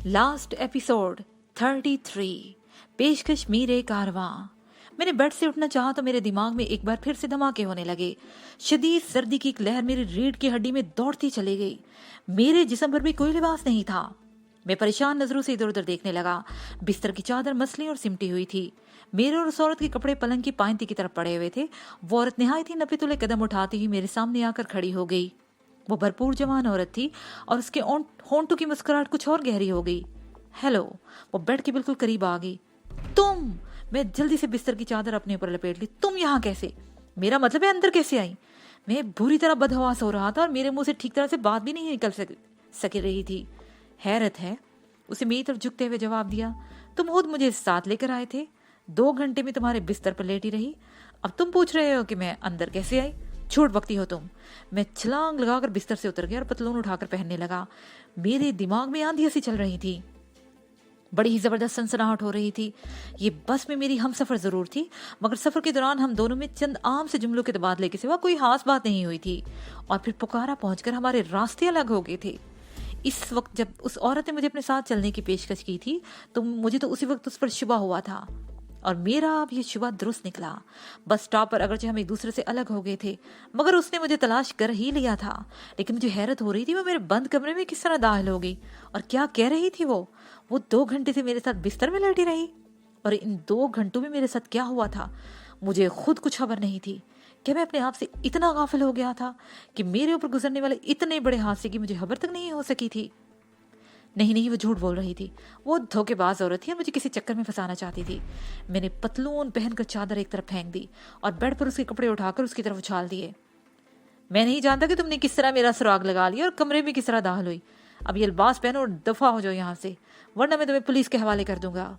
Last episode 33, पेशकश मीरे कारवां। मैंने bed से उठना चाहा तो मेरे दिमाग में एक बार फिर से धमाके होने लगे। शदीद सर्दी की एक लहर मेरी रीढ़ की हड्डी में दौड़ती चली गई। मेरे जिस्म पर भी कोई लिबास नहीं था। मैं परेशान नजरों से इधर उधर देखने लगा। बिस्तर की चादर मसली और सिमटी हुई थी। मेरे और उस औरत के कपड़े पलंग की पायंती की तरफ पड़े हुए थे। वो औरत निहायत ही नपे तुले कदम उठाती हुई मेरे सामने आकर खड़ी हो गई। वो भरपूर जवान औरत थी और उसके होंठों की मुस्कुराहट कुछ और गहरी हो गई। हेलो। वो बेड के बिल्कुल करीब आ गई। तुम। मैं जल्दी से बिस्तर की चादर अपने ऊपर लपेट ली। तुम यहाँ कैसे? मेरा मतलब है अंदर कैसे आई? मैं बुरी तरह बदहवास हो रहा था और मेरे मुंह से ठीक तरह से बात भी नहीं निकल सक रही थी। हैरत है, उसे मेरी तरफ झुकते हुए जवाब दिया। तुम खुद मुझे साथ लेकर आए थे। 2 घंटे में तुम्हारे बिस्तर पर लेटी रही। अब तुम पूछ रहे हो कि मैं अंदर कैसे आई? झूठ बकती हो तुम। मैं छलांग लगाकर बिस्तर से उतर गया और पतलून उठाकर पहनने लगा। मेरे दिमाग में आंधी सी चल रही थी। बड़ी ही जबरदस्त सनसनाहट हो रही थी। ये बस में मेरी हमसफर जरूर थी, मगर सफर के दौरान हम दोनों में चंद आम से जुमलों के तबादले के सिवा कोई खास बात नहीं हुई थी। और फिर पुकारा पहुंचकर हमारे रास्ते अलग हो गए थे। इस वक्त जब उस औरत ने मुझे अपने साथ चलने की पेशकश की थी तो मुझे तो उसी वक्त उस पर शुबा हुआ था, और मेरा अब ये शुबा दुरुस्त निकला। बस स्टॉप पर अगरचे हम एक दूसरे से अलग हो गए थे, मगर उसने मुझे तलाश कर ही लिया था। लेकिन मुझे हैरत हो रही थी वो मेरे बंद कमरे में किस तरह दाखिल हो गई और क्या कह रही थी। वो 2 घंटे से मेरे साथ बिस्तर में लेटी रही, और इन 2 घंटों में मेरे साथ क्या हुआ था मुझे खुद कुछ खबर नहीं थी। क्या मैं अपने आप से इतना गाफिल हो गया था कि मेरे ऊपर गुजरने वाले इतने बड़े हादसे की मुझे खबर तक नहीं हो सकी थी? नहीं, वो झूठ बोल रही थी। वो धोखेबाज औरत थी और मुझे किसी चक्कर में फंसाना चाहती थी। मैंने पतलून पहनकर चादर एक तरफ फेंक दी और बेड पर उसके कपड़े उठाकर उसकी तरफ उछाल दिए। मैं नहीं जानता कि तुमने किस तरह मेरा सुराग लगा लिया और कमरे में किस तरह दाखिल हुई। अब ये लिबास पहनो और दफा हो जाओ यहाँ से, वरना मैं तुम्हें पुलिस के हवाले कर दूंगा।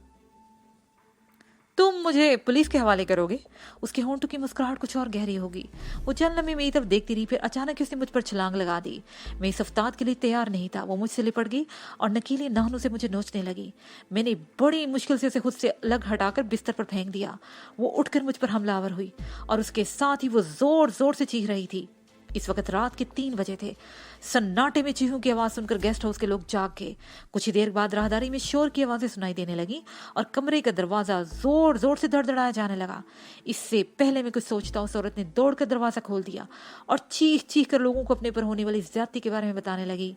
तुम मुझे पुलिस के हवाले करोगे? उसके होंठों की मुस्कुराहट कुछ और गहरी होगी। वो चंद लम्हे मेरी तरफ देखती रही, फिर अचानक उसने मुझ पर छलांग लगा दी। मैं इस अफ्ताद के लिए तैयार नहीं था। वो मुझसे लिपट गई और नकीले नाखूनों से मुझे नोचने लगी। मैंने बड़ी मुश्किल से उसे खुद से अलग हटाकर बिस्तर पर फेंक दिया। वो उठकर मुझ पर हमलावर हुई और उसके साथ ही वो जोर जोर से चीख रही थी। इस वक्त रात के 3 बजे थे। सन्नाटे में चीखों की आवाज सुनकर गेस्ट हाउस के लोग जाग गए। कुछ ही देर बाद राहदारी में शोर की आवाजें सुनाई देने लगी और कमरे का दरवाजा जोर जोर से धड़धड़ाया जाने लगा। इससे पहले मैं कुछ सोचता उस औरत ने दौड़कर दरवाजा खोल दिया और चीख चीख कर लोगों को अपने पर होने वाली ज्यादती के बारे में बताने लगी।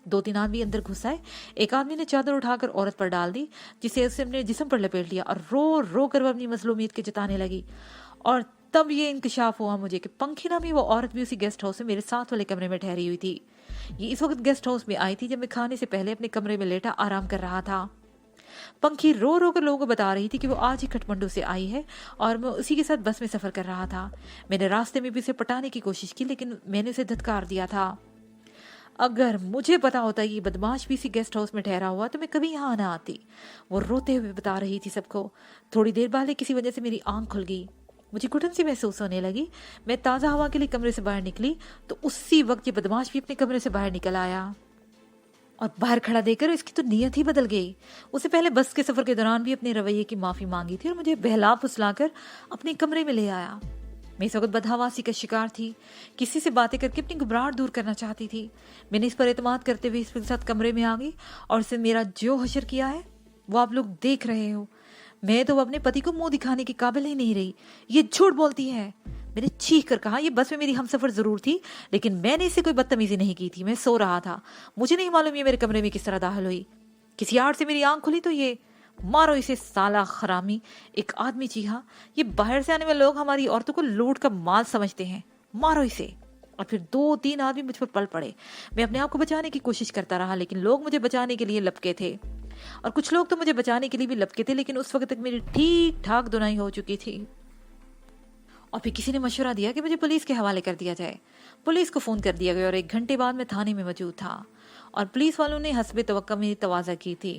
2-3 आदमी अंदर घुस आए। एक आदमी ने चादर उठाकर औरत पर डाल दी, जिसे उसने अपने जिस्म पर लपेट लिया और रो रो कर वो अपनी मजलूमियत के जताने लगी। और तब ये इंकशाफ हुआ मुझे कि पंखी नामी वो औरत भी उसी गेस्ट हाउस में मेरे साथ वाले कमरे में ठहरी हुई थी। ये इस वक्त गेस्ट हाउस में आई थी जब मैं खाने से पहले अपने कमरे में लेटा आराम कर रहा था। पंखी रो रो कर लोगों को बता रही थी कि वो आज ही काठमांडू से आई है और मैं उसी के साथ बस में सफर कर रहा था। मैंने रास्ते में भी उसे पटाने की कोशिश की, लेकिन मैंने उसे धत्कार दिया था। अगर मुझे पता होता ये बदमाश भी इसी गेस्ट हाउस में ठहरा हुआ तो मैं कभी यहाँ ना आती। वो रोते हुए बता रही थी सबको। थोड़ी देर बाद किसी वजह से मेरी आंख खुल गई। मुझे घुटन सी महसूस होने लगी। मैं ताज़ा हवा के लिए कमरे से बाहर निकली तो उसी वक्त ये बदमाश भी अपने कमरे से बाहर निकल आया और बाहर खड़ा देखकर इसकी तो नीयत ही बदल गई। उसे पहले बस के सफर के दौरान भी अपने रवैये की माफी मांगी थी और मुझे बहला फुसलाकर अपने कमरे में ले आया। मैं इस वक्त बदहवासी का शिकार थी। किसी से बातें करके अपनी घबराहट दूर करना चाहती थी। मैंने इस पर एतमाद करते हुए इसके साथ कमरे में आ गई और इसे मेरा जो हशर किया है वो आप लोग देख रहे हो। मैं तो अपने पति को मुंह दिखाने के काबिल ही नहीं रही। ये झूठ बोलती है। मैंने चीख कर कहा, ये बस में मेरी हमसफर जरूर थी, लेकिन मैंने इससे कोई बदतमीजी नहीं की थी। मैं सो रहा था। मुझे नहीं मालूम ये मेरे कमरे में किस तरह दाखिल हुई। किसी आड़ से मेरी आंख खुली तो ये मारो इसे साला खरामी, एक आदमी चीखा। ये बाहर से आने वाले लोग हमारी औरतों को लूट का माल समझते हैं, मारो इसे। और फिर 2-3 आदमी मुझ पर पल पड़े। मैं अपने आप को बचाने की कोशिश करता रहा, लेकिन लोग मुझे बचाने के लिए लपके थे और कुछ लोग तो मुझे बचाने के लिए भी लपके थे, लेकिन उस वक्त तक मेरी ठीक ठाक धुनाई हो चुकी थी। और फिर किसी ने मशवरा दिया कि मुझे पुलिस के हवाले कर दिया जाए। पुलिस को फोन कर दिया गया और 1 घंटे बाद मैं थाने में मौजूद था और पुलिस वालों ने हस्बे तवक्का मेरी तवाज़ा की थी।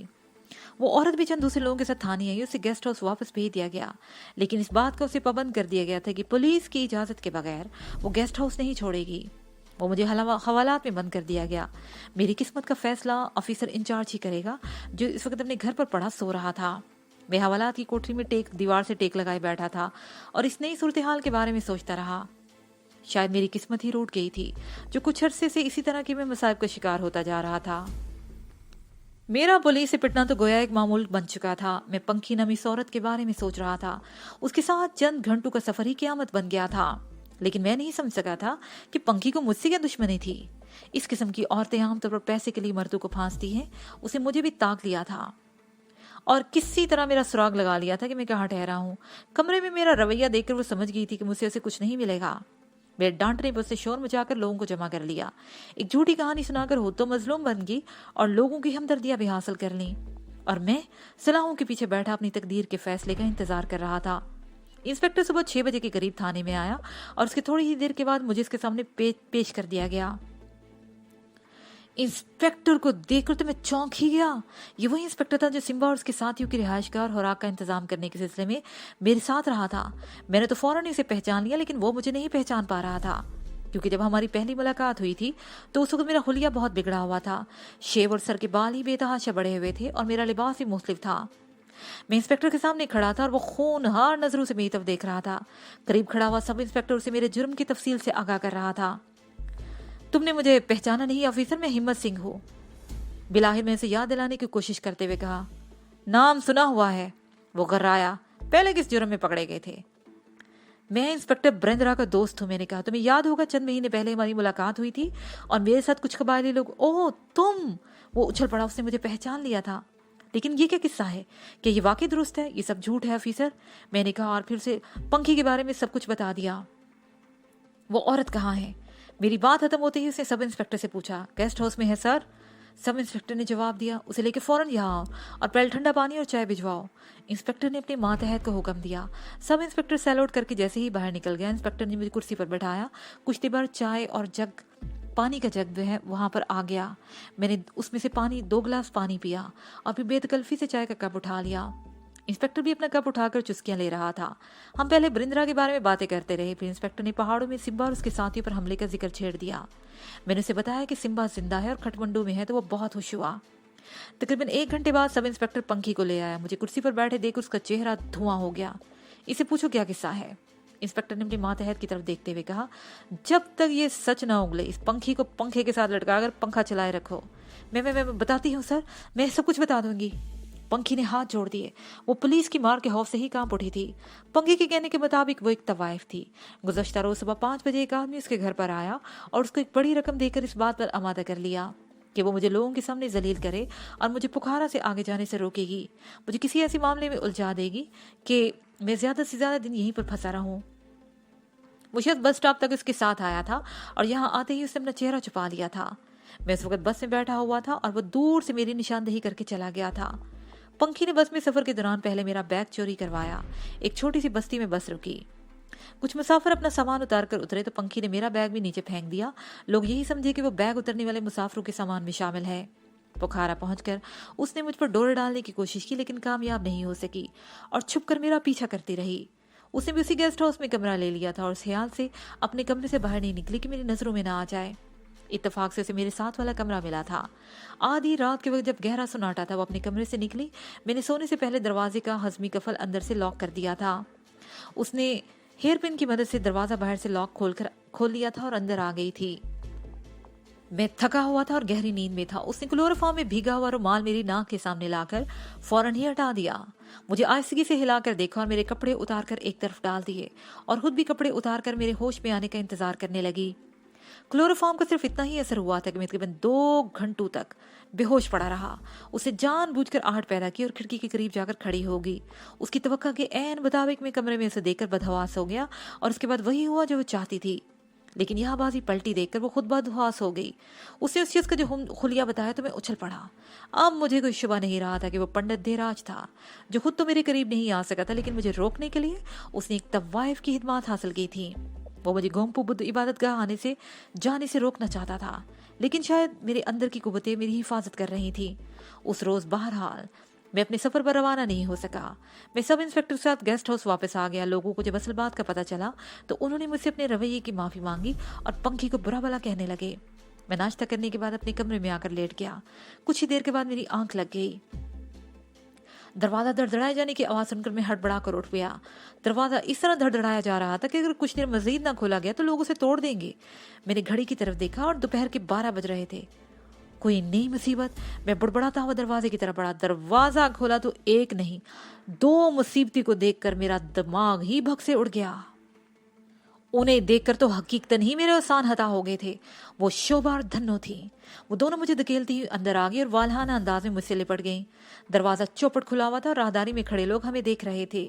वो औरत भी चंद दूसरे लोगों के साथ थाने आई। उसे गेस्ट हाउस वापस भेज दिया गया, लेकिन इस बात का उसे पाबंद कर दिया गया था कि पुलिस की इजाजत के बगैर वो गेस्ट हाउस नहीं छोड़ेगी। वो मुझे हवालात में बंद कर दिया गया। मेरी किस्मत का फैसला ऑफिसर इंचार्ज ही करेगा, जो इस वक्त अपने घर पर पड़ा सो रहा था। मैं हवालात की कोठरी में दीवार से टेक लगाए बैठा था और इस नई सूरत हाल के बारे में सोचता रहा। शायद मेरी किस्मत ही रूठ गई थी, जो कुछ अरसे से इसी तरह के मैं मसाइब का शिकार होता जा रहा था। मेरा पुलिस से पिटना तो गोया एक मामूल बन चुका था। मैं पंखी नामी इस औरत के बारे में सोच रहा था। उसके साथ चंद घंटों का सफर ही क़यामत बन गया था। लेकिन मैं नहीं समझ सका था कि पंखी को मुझसे क्या दुश्मनी थी। इस किस्म की औरतें आमतौर पर पैसे के लिए मर्दों को फांसती हैं। उसे मुझे भी ताक लिया था और किसी तरह मेरा सुराग लगा लिया था कि मैं कहाँ ठहरा हूँ। कमरे में मेरा रवैया देखकर वो समझ गई थी कि मुझसे उसे कुछ नहीं मिलेगा। मेरे डांटने पर उससे शोर मचाकर लोगों को जमा कर लिया। एक झूठी कहानी सुनाकर खुद तो मजलूम बन गई और लोगों की हमदर्दियां भी हासिल कर ली। और मैं सलाहों के पीछे बैठा अपनी तकदीर के फैसले का इंतजार कर रहा था। इंस्पेक्टर सुबह 6 बजे के करीब थाने में आया और उसके थोड़ी ही देर के बाद मुझे इसके सामने पेश कर दिया गया। इंस्पेक्टर को देखकर तो मैं चौंक ही गया। ये वही इंस्पेक्टर था जो सिम्बा और उसके साथियों की रिहाइशगाह और खुराक का इंतजाम करने के सिलसिले में मेरे साथ रहा था। मैंने तो फौरन ही उसे पहचान लिया, लेकिन वो मुझे नहीं पहचान पा रहा था, क्योंकि जब हमारी पहली मुलाकात हुई थी तो उस वक्त मेरा हुलिया बहुत बिगड़ा हुआ था। शेव और सर के बाल ही बेतहाशा बढ़े हुए थे और मेरा लिबास भी मुख्तलिफ था। मैं इंस्पेक्टर के सामने खड़ा था और वो खूनहार नजरों से मेरी तरफ देख रहा था। करीब खड़ा हुआ सब इंस्पेक्टर उसे मेरे जुर्म की तफसील से आगाह कर रहा था। तुमने मुझे पहचाना नहीं ऑफिसर, मैं हिम्मत सिंह हूँ। बिलाहिर में उसे याद दिलाने की कोशिश करते हुए कहा, नाम सुना हुआ है। वो गर्राया, पहले किस जुर्म में पकड़े गए थे? मैं इंस्पेक्टर ब्रेंद्रा का दोस्त हूँ। मैंने कहा, तुम्हें याद होगा चंद महीने पहले हमारी मुलाकात हुई थी और मेरे साथ कुछ कबायली लोग। ओह तुम! वो उछल पड़ा, उसने मुझे पहचान लिया था। लेकिन ये क्या किस्सा है? क्या ये वाकई दुरुस्त है? ये सब झूठ है ऑफिसर, मैंने कहा और फिर उसे पंखी के बारे में सब कुछ बता दिया। वो औरत कहाँ है? मेरी बात खत्म होते ही उसने सब इंस्पेक्टर से पूछा। गेस्ट हाउस में है सर, सब इंस्पेक्टर ने जवाब दिया। उसे लेकर फौरन यहाँ आओ और पहले ठंडा पानी और चाय भिजवाओ। इंस्पेक्टर ने अपने मातहत को हुक्म दिया। सब इंस्पेक्टर सैल्यूट करके जैसे ही बाहर निकल गया, इंस्पेक्टर ने मुझे कुर्सी पर बैठाया। कुछ देर बाद चाय और पानी का जग जो है वहां पर आ गया। मैंने उसमें से 2 गिलास पानी पिया और फिर बेतकल्फी से चाय का कप उठा लिया। इंस्पेक्टर भी अपना कप उठाकर चुस्कियां ले रहा था। हम पहले ब्रिंद्रा के बारे में बातें करते रहे। फिर इंस्पेक्टर ने पहाड़ों में सिम्बा और उसके साथियों पर हमले का जिक्र छेड़ दिया। मैंने उसे बताया कि सिम्बा जिंदा है और खटमंडू में है, तो वो बहुत खुश हुआ। तकरीबन 1 घंटे बाद सब इंस्पेक्टर पंखी को ले आया। मुझे कुर्सी पर बैठे देख उसका चेहरा धुआं हो गया। इसे पूछो क्या किस्सा है? इंस्पेक्टर ने अपने मातहत की तरफ देखते हुए कहा, जब तक ये सच ना उगले इस पंखी को पंखे के साथ लटकाकर पंखा चलाए रखो। मैं बताती हूँ सर, मैं सब कुछ बता दूंगी। पंखी ने हाथ जोड़ दिए। वो पुलिस की मार के खौफ से ही कांप उठी थी। पंखी के कहने के मुताबिक वो एक तवाइफ थी। गुज़श्ता रोज सुबह 5 बजे एक आदमी उसके घर पर आया और उसको एक बड़ी रकम देकर इस बात पर आमादा कर लिया कि वो मुझे लोगों के सामने जलील करे और मुझे पुखारा से आगे जाने से रोकेगी। मुझे किसी ऐसे मामले में उलझा देगी कि मैं ज्यादा से ज्यादा दिन यहीं पर फंसा रहूं। वो शख्स बस स्टॉप तक उसके साथ आया था और यहाँ आते ही उसने अपना चेहरा छुपा लिया था। मैं उस वक्त बस में बैठा हुआ था और वो दूर से मेरी निशानदेही करके चला गया था। पंखी ने बस में सफर के दौरान पहले मेरा बैग चोरी करवाया। एक छोटी सी बस्ती में बस रुकी। कुछ मुसाफिर अपना सामान उतार कर उतरे तो पंखी ने मेरा बैग भी नीचे फेंक दिया। लोग यही समझे कि वो बैग उतरने वाले मुसाफिरों के सामान में शामिल है। पुखारा पहुंचकर उसने मुझ पर डोर डालने की कोशिश की, लेकिन कामयाब नहीं हो सकी और छुपकर मेरा पीछा करती रही। उसने भी उसी गेस्ट हाउस में कमरा ले लिया था और उस ख्याल से अपने कमरे से बाहर नहीं निकली कि मेरी नजरों में ना आ जाए। इत्तेफाक से उसे मेरे साथ वाला कमरा मिला था। आधी रात के वक्त जब गहरा सुनाटा था, वो अपने कमरे से निकली। मैंने सोने से पहले दरवाजे का हज़मी कफल अंदर से लॉक कर दिया था। उसने हेयर पिन की मदद से दरवाजा बाहर से लॉक खोल लिया था और अंदर आ गई थी। मैं थका हुआ था और गहरी नींद में था। उसने क्लोरोफॉर्म में भीगा हुआ रुमाल मेरी नाक के सामने लाकर फौरन ही हटा दिया। मुझे आहिस्तगी से हिलाकर देखा और मेरे कपड़े उतारकर एक तरफ डाल दिए और खुद भी कपड़े उतारकर मेरे होश में आने का इंतजार करने लगी। क्लोरोफॉर्म का सिर्फ इतना ही असर हुआ था कि मैं तकरीबन 2 घंटों तक बेहोश पड़ा रहा। उसे जानबूझकर आहट पैदा की और खिड़की के करीब जाकर खड़ी हो गई। उसकी तवक्का के ऐन मुताबिक मैं कमरे में उसे देखकर बदहवास हो गया और उसके बाद वही हुआ जो वो चाहती थी। लेकिन यह बाजी पलटी देखकर वो खुद बदहवास हो गई। उसने उस चीज का जो खुलिया बताया तो मैं उछल पड़ा। अब मुझे कोई शुबा नहीं रहा था कि वो पंडित देराज था, जो खुद तो मेरे करीब नहीं आ सका था, लेकिन मुझे रोकने के लिए उसने एक तवाइफ की खिदमत हासिल की थी। वो मुझे गोम्पू बुद्ध इबादतगाह जाने से रोकना चाहता था, लेकिन शायद मेरे अंदर की कुव्वतें मेरी हिफाजत कर रही थी। उस रोज बहरहाल मैं अपने सफर पर रवाना नहीं हो सका। मैं सब इंस्पेक्टर के साथ गेस्ट हाउस वापस आ गया। लोगों को जब असल बात का पता चला तो उन्होंने मुझसे अपने रवैये की माफी मांगी और पंखी को बुरा भला कहने लगे। मैं नाश्ता करने के बाद अपने कमरे में आकर लेट गया। कुछ ही देर के बाद मेरी आंख लग गई। दरवाज़ा धड़धड़ाए जाने की आवाज़ सुनकर मैं हड़बड़ा कर उठ गया। दरवाज़ा इस तरह धड़धड़ाया जा रहा था कि अगर कुछ देर मजीद ना खोला गया तो लोग उसे तोड़ देंगे। मैंने घड़ी की तरफ देखा और दोपहर के 12 बज रहे थे। कोई नई मुसीबत। मैं बुड़बड़ाता हुआ दरवाजे की तरफ बढ़ा। दरवाज़ा खोला तो एक नहीं 2 मुसीबती को देखकर मेरा दिमाग ही भग से उड़ गया। उन्हें देखकर तो हकीकतन ही मेरे आसान हता हो गए थे। वो शोभा और धन्नो थी। वो दोनों मुझे धकेलती हुई अंदर आ गई और वालहाना अंदाज में मुझसे लिपट गईं। दरवाजा चौपट खुला हुआ था और राहदारी में खड़े लोग हमें देख रहे थे।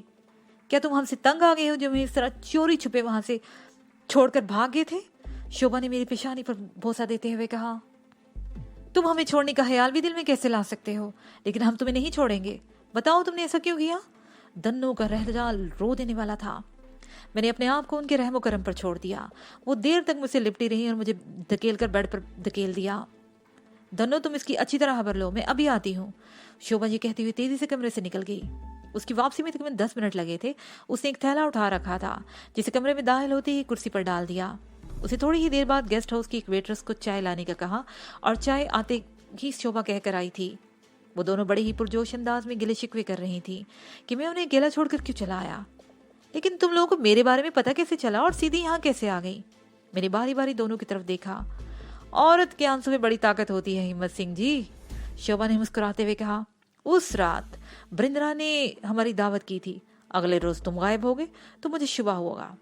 क्या तुम हमसे तंग आ गए हो जो हमें इस तरह चोरी छुपे वहां से छोड़कर भाग गए थे? शोभा ने मेरी पेशानी पर बोसा देते हुए कहा। तुम हमें छोड़ने का ख्याल भी दिल में कैसे ला सकते हो? लेकिन हम तुम्हें नहीं छोड़ेंगे। बताओ तुमने ऐसा क्यों किया? दन्नो का रहजा रो देने वाला था। मैंने अपने आप को उनके रहमो करम पर छोड़ दिया। वो देर तक मुझसे लिपटी रही और मुझे धकेल कर बेड पर धकेल दिया। दन्नो तुम इसकी अच्छी तरह खबर लो, मैं अभी आती हूँ। शोभा ये कहती हुई तेजी से कमरे से निकल गई। उसकी वापसी में तकरीबन 10 मिनट लगे थे। उसने एक थैला उठा रखा था जिसे कमरे में दाखिल होते ही कुर्सी पर डाल दिया। उसे थोड़ी ही देर बाद गेस्ट हाउस की एक वेट्रेस को चाय लाने का कहा और चाय आते ही शोभा कहकर आई थी। वो दोनों बड़े ही पुरजोश अंदाज में गिले शिकवे कर रही थी कि मैं उन्हें अकेला छोड़कर क्यों चला आया। लेकिन तुम लोगों को मेरे बारे में पता कैसे चला और सीधी यहाँ कैसे आ गई? मैंने बारी बारी दोनों की तरफ देखा। औरत के आंसू में बड़ी ताकत होती है हिम्मत सिंह जी, शोभा ने मुस्कुराते हुए कहा। उस रात बृंदरा ने हमारी दावत की थी। अगले रोज तुम गायब हो गए तो मुझे शुबा होगा।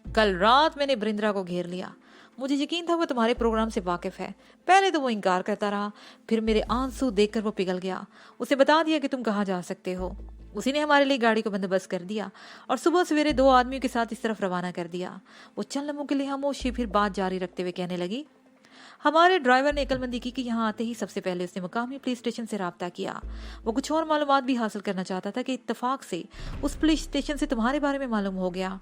कल रात मैंने बृंदरा को घेर लिया। मुझे यकीन था वो तुम्हारे प्रोग्राम से वाकिफ है। पहले तो वो इनकार करता रहा, फिर मेरे आंसू देखकर वो पिघल गया। उसे बता दिया कि तुम कहाँ जा सकते हो। उसी ने हमारे लिए गाड़ी को बंदोबस्त कर दिया और सुबह सवेरे 2 आदमियों के साथ इस तरफ रवाना कर दिया। वो चंद लम्हों के लिए खामोशी, फिर बात जारी रखते हुए कहने लगी। हमारे ड्राइवर ने अक्लमंदी की कि यहाँ आते ही सबसे पहले उसने मुकामी पुलिस स्टेशन से राब्ता किया। वो कुछ और मालूमात भी हासिल करना चाहता था कि इत्तेफाक से उस पुलिस स्टेशन से तुम्हारे बारे में मालूम हो गया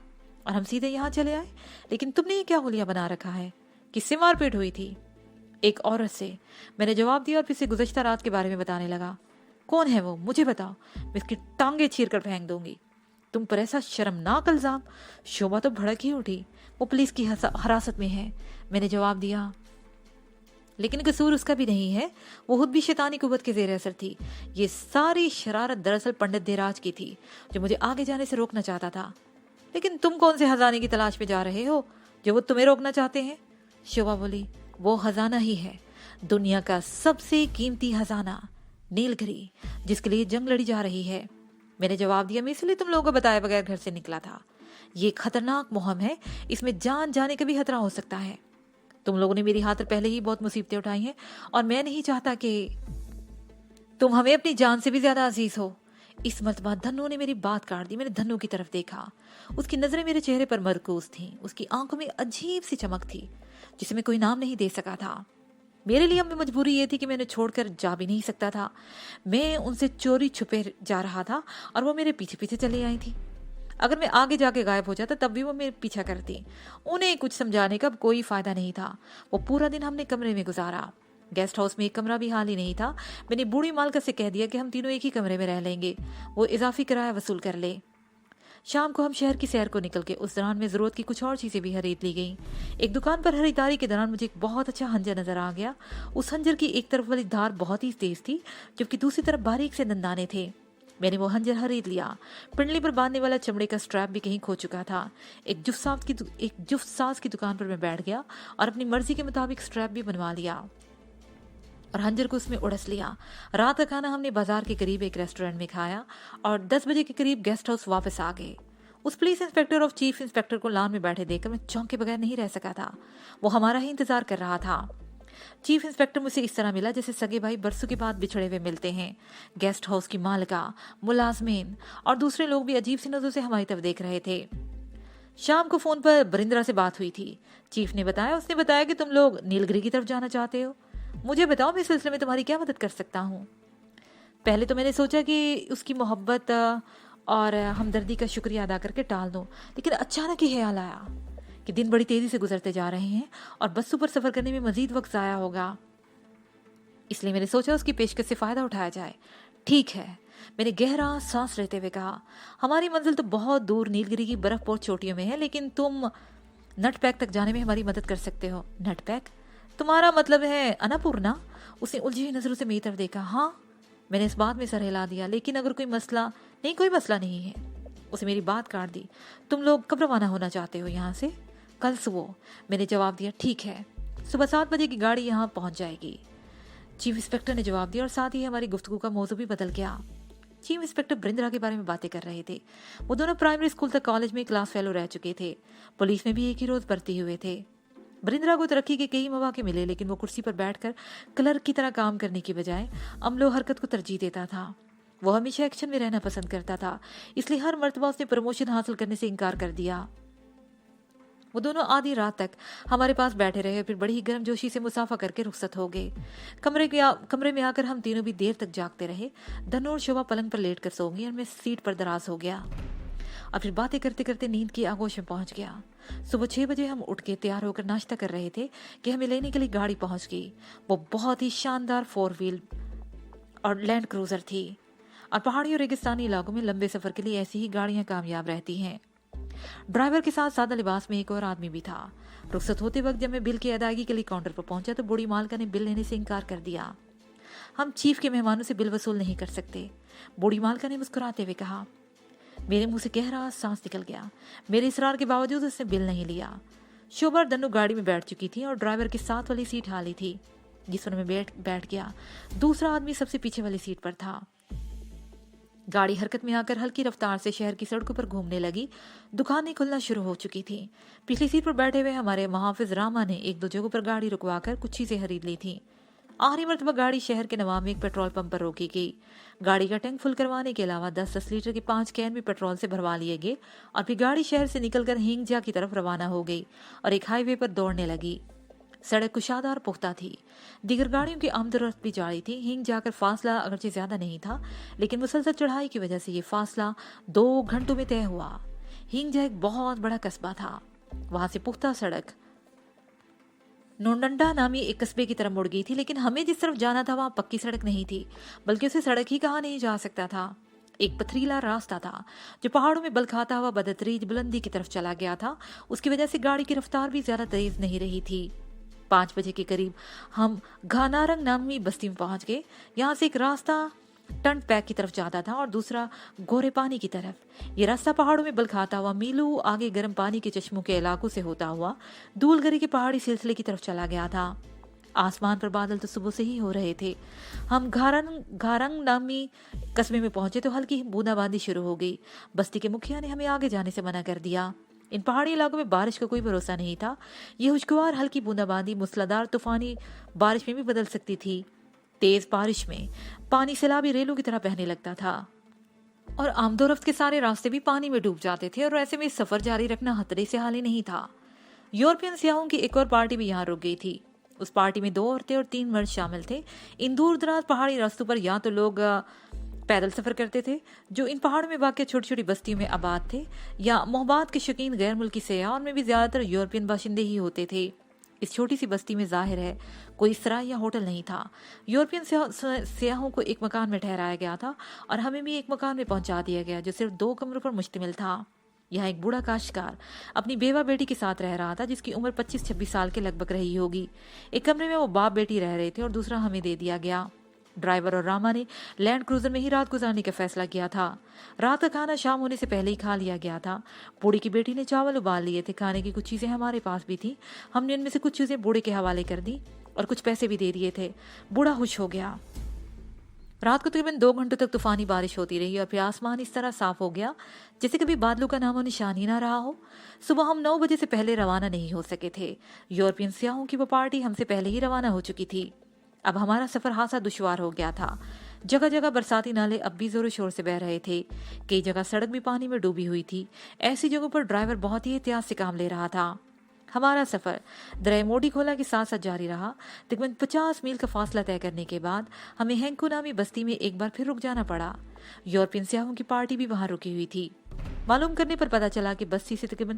और हम सीधे यहाँ चले आए। लेकिन तुमने ये क्या हुलिया बना रखा है? किससे मारपीट हुई थी? एक औरत से, मैंने जवाब दिया और फिर से गुज़श्ता रात के बारे में बताने लगा। कौन है वो? मुझे बताओ, मैं इसकी टांगे चीर कर फेंक दूंगी। तुम पर ऐसा शर्मनाक इल्जाम! शोभा तो भड़क ही उठी। वो पुलिस की हिरासत में है, मैंने जवाब दिया। लेकिन कसूर उसका भी नहीं है, वो खुद भी शैतानी कुव्वत के ज़ेर असर थी। ये सारी शरारत दरअसल पंडित देराज की थी जो मुझे आगे जाने से रोकना चाहता था। लेकिन तुम कौन से खजाने की तलाश में जा रहे हो जो वो तुम्हें रोकना चाहते हैं? शोभा बोली। वो खजाना ही है, दुनिया का सबसे कीमती खजाना, नीलगिरी, जिसके लिए जंग लड़ी जा रही है। मैंने जवाब दिया। मैं इसलिए तुम लोगों को बताए बगैर घर से निकला था। ये खतरनाक मुहिम है, इसमें जान जाने का भी खतरा हो सकता है। तुम लोगों ने मेरी खातिर पहले ही बहुत मुसीबतें उठाई हैं और मैं नहीं चाहता कि तुम हमें अपनी जान से भी ज्यादा अजीज हो। इस मर्तबा धन्नो ने मेरी बात काट दी। मैंने धन्नो की तरफ देखा। उसकी नजरें मेरे चेहरे पर मरकूज थीं। उसकी आंखों में अजीब सी चमक थी जिसे मैं कोई नाम नहीं दे सका था। मेरे लिए अब मजबूरी ये थी कि मैं उन्हें छोड़कर जा भी नहीं सकता था। मैं उनसे चोरी छुपे जा रहा था और वो मेरे पीछे पीछे चली आई थी। अगर मैं आगे जाके गायब हो जाता तब भी वो मेरे पीछा करती। उन्हें कुछ समझाने का कोई फायदा नहीं था। वो पूरा दिन हमने कमरे में गुजारा। गेस्ट हाउस में एक कमरा भी खाली नहीं था। मैंने बूढ़ी मालका से कह दिया कि हम तीनों एक ही कमरे में रह लेंगे, वो इजाफी किराया वसूल कर ले। शाम को हम शहर की सैर को निकल के उस दौरान में ज़रूरत की कुछ और चीज़ें भी खरीद ली गईं। एक दुकान पर खरीदारी के दौरान मुझे एक बहुत अच्छा हंजर नज़र आ गया। उस हंजर की एक तरफ वाली धार बहुत ही तेज थी जबकि दूसरी तरफ बारीक से दंदाने थे। मैंने वो हंजर खरीद लिया। पिंडली पर बांधने वाला चमड़े का स्ट्रैप भी कहीं खो चुका था। एक जुफ्त साज की दुकान पर मैं बैठ गया और अपनी मर्जी के मुताबिक स्ट्रैप भी बनवा लिया और हंजर को उसमें उड़स लिया। रात का खाना हमने बाजार के करीब एक रेस्टोरेंट में खाया और 10 बजे के करीब गेस्ट हाउस वापस आ गए। उस पुलिस इंस्पेक्टर और चीफ इंस्पेक्टर को लान में बैठे देखकर मैं चौंके बगैर नहीं रह सका था। वो हमारा ही इंतजार कर रहा था। चीफ इंस्पेक्टर मुझसे इस तरह मिला जैसे सगे भाई बरसों के बाद बिछड़े हुए मिलते हैं। गेस्ट हाउस की मालिका, मुलाजमीन और दूसरे लोग भी अजीब सी नजरों से हमारी तरफ देख रहे थे। शाम को फोन पर बरिंद्रा से बात हुई थी। चीफ ने बताया, उसने बताया कि तुम लोग नीलगिरी की तरफ जाना चाहते हो। मुझे बताओ मैं इस सिलसिले में तुम्हारी क्या मदद कर सकता हूँ। पहले तो मैंने सोचा कि उसकी मोहब्बत और हमदर्दी का शुक्रिया अदा करके टाल दूं, लेकिन अचानक ही ख्याल आया कि दिन बड़ी तेजी से गुजरते जा रहे हैं और बसों पर सफर करने में मजीद वक्त ज़ाया होगा। इसलिए मैंने सोचा उसकी पेशकश से फ़ायदा उठाया जाए। ठीक है, मैंने गहरा सांस लेते हुए कहा। हमारी मंजिल तो बहुत दूर नीलगिरी की बर्फपोर चोटियों में है, लेकिन तुम नटपैक तक जाने में हमारी मदद कर सकते हो। नटपैक? तुम्हारा मतलब है अन्नपूर्णा? उसने उलझी हुई नजरों से मेरी तरफ देखा। हाँ, میں نے اس بات میں سر ہلا دیا، لیکن اگر کوئی مسئلہ نہیں ہے۔ اسے میری بات کاٹ دی۔ تم لوگ کب روانہ ہونا چاہتے ہو یہاں سے؟ کل صبح، میں نے جواب دیا۔ ٹھیک ہے، صبح 7 بجے کی گاڑی یہاں پہنچ جائے گی، چیف انسپکٹر نے جواب دیا، اور ساتھ ہی ہماری گفتگو کا موضوع بھی بدل گیا۔ چیف انسپکٹر برندرا کے بارے میں باتیں کر رہے تھے۔ وہ دونوں پرائمری اسکول تک کالج میں کلاس فیلو رہ چکے تھے، پولیس میں بھی ایک ہی روز بھرتی ہوئے تھے۔ برندرا کو ترقی کے کئی مواقع ملے، لیکن وہ کرسی پر بیٹھ کر کلرک کی طرح کام کرنے کی بجائے عمل و حرکت کو ترجیح دیتا تھا۔ وہ ہمیشہ ایکشن میں رہنا پسند کرتا تھا، اس لیے ہر مرتبہ اس نے پروموشن حاصل کرنے سے انکار کر دیا۔ وہ دونوں آدھی رات تک ہمارے پاس بیٹھے رہے، پھر بڑی ہی گرم جوشی سے مسافہ کر کے رخصت ہو گئے۔ کمرے میں آ کر ہم تینوں بھی دیر تک جاگتے رہے۔ دنو اور شوبھا پلنگ پر لیٹ کر سو گئی اور میں سیٹ پر دراز ہو گیا، اور پھر باتیں کرتے کرتے نیند کی آغوش میں پہنچ گیا۔ صبح 6 بجے ہم اٹھ کے تیار ہو کر ناشتہ کر رہے تھے کہ ہمیں لینے کے لیے گاڑی پہنچ گئی۔ وہ بہت ہی شاندار 4 وہیل اور لینڈ کروزر تھی، اور پہاڑی اور ریگستانی علاقوں میں لمبے سفر کے لیے ایسی ہی گاڑیاں کامیاب رہتی ہیں۔ ڈرائیور کے ساتھ سادہ لباس میں ایک اور آدمی بھی تھا۔ رخصت ہوتے وقت جب میں بل کی ادائیگی کے لیے کاؤنٹر پر پہنچا تو بوڑھی مالکہ نے بل لینے سے انکار کر دیا۔ ہم چیف کے مہمانوں سے بل وصول نہیں کر سکتے، بوڑھی مالکہ نے مسکراتے ہوئے کہا۔ میرے منہ سے گہرا سانس نکل گیا۔ میرے اصرار کے باوجود اس نے بل نہیں لیا۔ شوبھا اور دنو گاڑی میں بیٹھ چکی تھی اور ڈرائیور کے ساتھ والی سیٹ خالی تھی، جس پر میں بیٹھ گیا۔ دوسرا آدمی سب سے پیچھے والی سیٹ پر تھا۔ گاڑی حرکت میں آ کر ہلکی رفتار سے شہر کی سڑکوں پر گھومنے لگی۔ دکانیں کھلنا شروع ہو چکی تھیں۔ پچھلی سیٹ پر بیٹھے ہوئے ہمارے محافظ راما نے 1-2 جگہوں پر گاڑی رکوا کر کچھ چیزیں خرید لی تھیں۔ آخری مرتبہ گاڑی شہر کے نوام میں ایک پیٹرول پمپ پر روکی گئی۔ گاڑی کا ٹینک فل کروانے کے علاوہ 10-10 لیٹر کے 5 کین بھی پیٹرول سے بھروا لیے گئے، اور پھر گاڑی شہر سے نکل کر ہینگجا کی طرف روانہ ہو گئی اور ایک ہائی وے پر دوڑنے لگی۔ سڑک کشادہ اور پختہ تھی، دیگر گاڑیوں کی آمد و رفت بھی جاری تھی۔ ہینگ جا کر فاصلہ اگرچہ زیادہ نہیں تھا، لیکن مسلسل چڑھائی کی وجہ سے یہ فاصلہ 2 گھنٹوں میں طے ہوا۔ ہینگ جا ایک بہت بڑا قصبہ تھا۔ وہاں سے پختہ سڑک نونڈنڈا نامی ایک قصبے کی طرف مڑ گئی تھی، لیکن ہمیں جس طرف جانا تھا وہاں پکی سڑک نہیں تھی، بلکہ اسے سڑک ہی کہا نہیں جا سکتا تھا۔ ایک پتھریلا راستہ تھا جو پہاڑوں میں بل کھاتا ہوا بدتریج بلندی کی طرف چلا گیا تھا۔ اس کی وجہ سے گاڑی کی رفتار بھی زیادہ تیز نہیں رہی تھی۔ 5 بجے کے قریب ہم گھانارنگ نامی بستی میں پہنچ گئے۔ یہاں سے ایک راستہ ٹنٹ پیک کی طرف جاتا تھا اور دوسرا گورے پانی کی طرف۔ یہ راستہ پہاڑوں میں بل کھاتا ہوا میلوں آگے گرم پانی کے چشموں کے علاقوں سے ہوتا ہوا دھول گری کے پہاڑی سلسلے کی طرف چلا گیا تھا۔ آسمان پر بادل تو صبح سے ہی ہو رہے تھے۔ ہم گھارنگ نامی قصبے میں پہنچے تو ہلکی بوندا باندی شروع ہو گئی۔ بستی کے مکھیا نے ہمیں آگے جانے سے منع کر دیا۔ ان پہاڑی علاقوں میں بارش کا کوئی بھروسہ نہیں تھا۔ یہ خوشگوار ہلکی بوندا باندی موسلادھار طوفانی بارش میں بھی بدل سکتی تھی۔ تیز بارش میں پانی سیلابی ریلوں کی طرح بہنے لگتا تھا، اور آمد و رفت کے سارے راستے بھی پانی میں ڈوب جاتے تھے، اور ایسے میں سفر جاری رکھنا خطرے سے حال ہی نہیں تھا۔ یورپین سیاحوں کی ایک اور پارٹی بھی یہاں رک گئی تھی۔ اس پارٹی میں 2 عورتیں اور 3 مرد شامل تھے۔ ان دور دراز پہاڑی راستوں پر یا تو لوگ پیدل سفر کرتے تھے جو ان پہاڑوں میں واقع چھوٹی چھوٹی بستیوں میں آباد تھے، یا محبات کے شوقین غیر ملکی سیاح، ان میں بھی زیادہ تر یورپین باشندے ہی ہوتے تھے۔ اس چھوٹی سی بستی میں ظاہر ہے کوئی سرائے یا ہوٹل نہیں تھا۔ یورپین سیاحوں کو ایک مکان میں ٹھہرایا گیا تھا، اور ہمیں بھی ایک مکان میں پہنچا دیا گیا جو صرف 2 کمروں پر مشتمل تھا۔ یہاں ایک بوڑھا کاشتکار اپنی بیوہ بیٹی کے ساتھ رہ رہا تھا، جس کی عمر 25-26 سال کے لگ بھگ رہی ہوگی۔ ایک کمرے میں وہ باپ بیٹی رہ رہے تھے اور دوسرا ہمیں دے دیا گیا۔ ڈرائیور اور راما نے لینڈ کروزر میں ہی رات گزارنے کا فیصلہ کیا تھا۔ رات کا کھانا شام ہونے سے پہلے ہی کھا لیا گیا تھا۔ بوڑھی کی بیٹی نے چاول ابال لیے تھے، کھانے کی کچھ چیزیں ہمارے پاس بھی تھیں۔ ہم نے ان میں سے کچھ چیزیں بوڑھے کے حوالے کر دی اور کچھ پیسے بھی دے دیے تھے۔ بوڑھا خوش ہو گیا۔ رات کو تقریباً 2 گھنٹوں تک طوفانی بارش ہوتی رہی، اور پھر آسمان اس طرح صاف ہو گیا جیسے کبھی بادلوں کا نام و نشان ہی نہ رہا ہو۔ صبح ہم 9 بجے سے پہلے روانہ نہیں ہو سکے تھے۔ یورپین سیاحوں کی وہ پارٹی ہم سے پہلے ہی روانہ ہو چکی تھی۔ اب ہمارا سفر خاصا دشوار ہو گیا تھا۔ جگہ جگہ برساتی نالے اب بھی زور و شور سے بہہ رہے تھے۔ کئی جگہ سڑک بھی پانی میں ڈوبی ہوئی تھی۔ ایسی جگہوں پر ڈرائیور بہت ہی احتیاط سے کام لے رہا تھا۔ ہمارا سفر دریا موڈی کھولا کے ساتھ ساتھ جاری رہا۔ تقریباً 50 میل کا فاصلہ طے کرنے کے بعد ہمیں ہینکو نامی بستی میں ایک بار پھر رک جانا پڑا۔ یورپین سیاحوں کی پارٹی بھی وہاں رکی ہوئی تھی۔ معلوم کرنے پر پتہ چلا کہ بستی سے تقریباً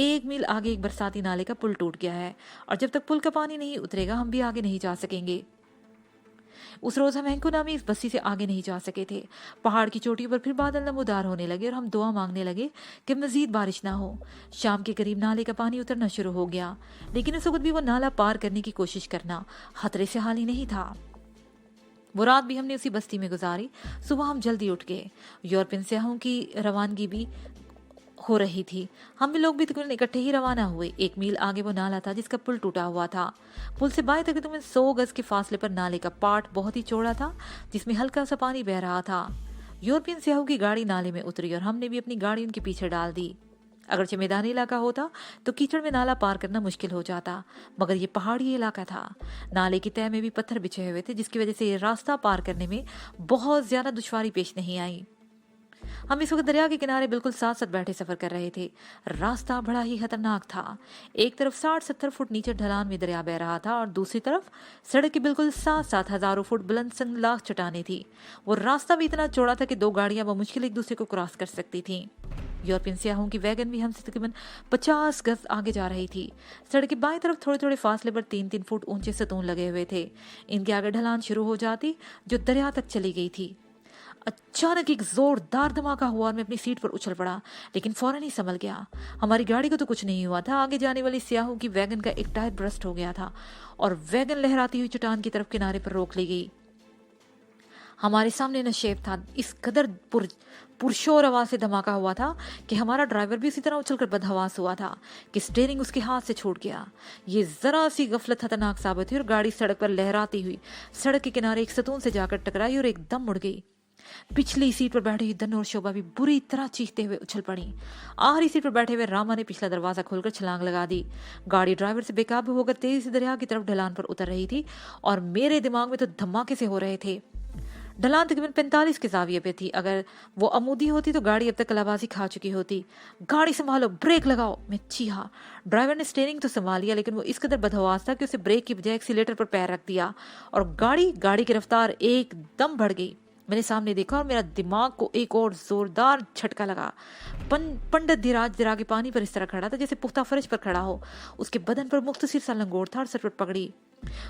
1 میل آگے ایک برساتی نالے کا پل ٹوٹ گیا ہے، اور جب تک پل کا پانی نہیں اترے گا ہم بھی آگے نہیں جا سکیں گے۔ اس روز ہم ہینکو نامی اس بستی سے آگے نہیں جا سکے تھے۔ پہاڑ کی چوٹی پر پھر بادل نمودار ہونے لگے اور ہم دعا مانگنے لگے کہ مزید بارش نہ ہو۔ شام کے قریب نالے کا پانی اترنا شروع ہو گیا، لیکن اس وقت بھی وہ نالا پار کرنے کی کوشش کرنا خطرے سے خالی نہیں تھا۔ वो रात भी हमने उसी बस्ती में गुजारी। सुबह हम जल्दी उठ गए। यूरोपियन सियाहों की रवानगी भी हो रही थी। हम भी लोग भी तकरीबन इकट्ठे ही रवाना हुए। 1 मील आगे वो नाला था जिसका पुल टूटा हुआ था। पुल से बाएं तकरीबन 100 गज के फासले पर नाले का पार्ट बहुत ही चौड़ा था जिसमें हल्का सा पानी बह रहा था। यूरोपियन सियाहों की गाड़ी नाले में उतरी और हमने भी अपनी गाड़ी उनके पीछे डाल दी। अगरचे मैदानी इलाका होता तो कीचड़ में नाला पार करना मुश्किल हो जाता, मगर ये पहाड़ी इलाका था। नाले की तह में भी पत्थर बिछे हुए थे जिसकी वजह से ये रास्ता पार करने में बहुत ज्यादा दुश्वारी पेश नहीं आई। हम इस वक्त दरिया के किनारे बिल्कुल साथ साथ बैठे सफर कर रहे थे। रास्ता बड़ा ही खतरनाक था। एक तरफ 60-70 फुट नीचे ढलान में दरिया बह रहा था और दूसरी तरफ सड़क के बिल्कुल साथ साथ हजारों फुट बुलंद संगलाख चट्टानें थी। वो रास्ता भी इतना चौड़ा था कि 2 गाड़ियां बमुश्किल एक दूसरे को क्रॉस कर सकती थीं। यूरोपियन सियाहों की वैगन भी हमसे तकरीबन 50 गज आगे जा रही थी। सड़क के बाएं तरफ थोड़े थोड़े फासले पर 3-3 फुट ऊंचे सतून लगे हुए थे। इनके आगे ढलान शुरू हो जाती जो दरिया तक चली गई थी। अचानक एक जोरदार धमाका हुआ और मैं अपनी सीट पर उछल पड़ा, लेकिन फौरन ही संभल गया। हमारी गाड़ी को तो कुछ नहीं हुआ था। आगे जाने वाली सियाहों की वैगन का एक टायर ब्रस्ट हो गया था और वैगन लहराती हुई चट्टान की तरफ किनारे पर रोक ली गई। हमारे सामने नशेब था। इस कदर पुरशोर आवाज से धमाका हुआ था कि हमारा ड्राइवर भी उसी तरह उछलकर बदहवास हुआ था कि स्टीयरिंग उसके हाथ से छूट गया। ये जरा सी गफलत खतरनाक साबित हुई और गाड़ी सड़क पर लहराती हुई सड़क के किनारे एक सतून से जाकर टकराई और एकदम मुड़ गई। पिछली सीट पर बैठे हुई धनु और शोभा भी बुरी तरह चीखते हुए उछल पड़ी। आखिरी सीट पर बैठे हुए रामा ने पिछला दरवाजा खोलकर छलांग लगा दी। गाड़ी ड्राइवर से बेकाबू होकर तेजी से दरिया की तरफ ढलान पर उतर रही थी और मेरे दिमाग में तो धमाके से हो रहे थे। ढलान तकरीबन 45 के जाविये पे थी। अगर वो अमूदी होती तो गाड़ी अब तक कलाबाजी खा चुकी होती। गाड़ी संभालो, ब्रेक लगाओ, मैं चीहा। ड्राइवर ने स्टीयरिंग तो संभाल लिया, लेकिन वो इस कदर बदहवास था कि उसे ब्रेक की बजाय एक्सीलेटर पर पैर रख दिया और गाड़ी की रफ्तार एकदम बढ़ गई। मैंने सामने देखा और मेरा दिमाग को एक और जोरदार झटका लगा। पंडित धीराज दिरा के पानी पर इस तरह खड़ा था जैसे पुख्ता फर्श पर खड़ा हो। उसके बदन पर मुख्तसिर सा लंगोट था और सर पर पगड़ी।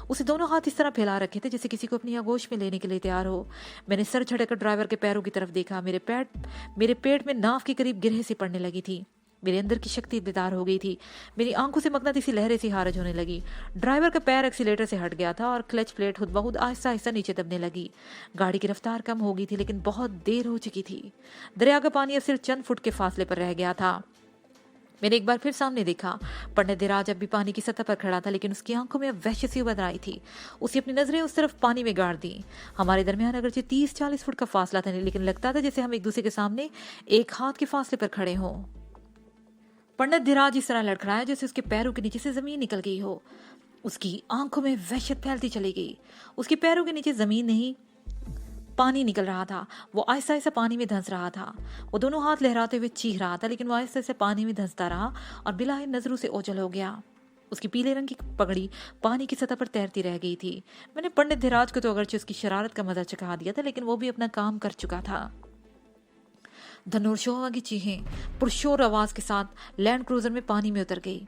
उसे दोनों हाथ इस तरह फैला रखे थे जैसे किसी को अपनी आगोश में लेने के लिए तैयार हो। मैंने सर झटककर ड्राइवर के पैरों की तरफ देखा। मेरे पेट में नाव के करीब गिरह सी पड़ने लगी थी। मेरे अंदर की शक्ति बेदार हो गई थी। मेरी आंखों से मकनातीसी लहरें सी खारिज होने लगी। ड्राइवर का पैर एक्सीलेटर से हट गया था और क्लच प्लेट खुद ब खुद आहिस्ता आहिस्ता नीचे दबने लगी। गाड़ी की रफ्तार कम हो गई थी, लेकिन बहुत देर हो चुकी थी। दरिया का पानी अब सिर्फ चंद फुट के फासले पर रह गया था। मैंने एक बार फिर सामने देखा। पंडित धीराज अब भी पानी की सतह पर खड़ा था, लेकिन उसकी आंखों में अब वहशत सी उभर आई थी। उसे अपनी नजरें उस तरफ पानी में गाड़ दी। हमारे दरमियान अगरचे 30-40 फुट का फासला था, लेकिन लगता था जैसे हम एक दूसरे के सामने एक हाथ के फासले पर खड़े हों। पंडित धीराज इस तरह लड़खड़ाया जैसे उसके पैरों के नीचे से जमीन निकल गई हो। उसकी आंखों में वहशत फैलती चली गई। उसके पैरों के नीचे जमीन नहीं, पानी निकल रहा था। वो आहिस्ता आहिस्ता पानी में धंस रहा था। वो दोनों हाथ लहराते हुए चीख रहा था, लेकिन वो आहिस्ता आहिस्ता पानी में धंसता रहा और बिलाही नजरों से ओझल हो गया। उसकी पीले रंग की पगड़ी पानी की सतह पर तैरती रह गई थी। मैंने पंडित धीराज को तो अगरचे उसकी शरारत का मजा चखा दिया था, लेकिन वो भी अपना काम कर चुका था। धनुर शोभा की चीखें पुरशोर आवाज के साथ लैंड क्रूजर में पानी में उतर गई।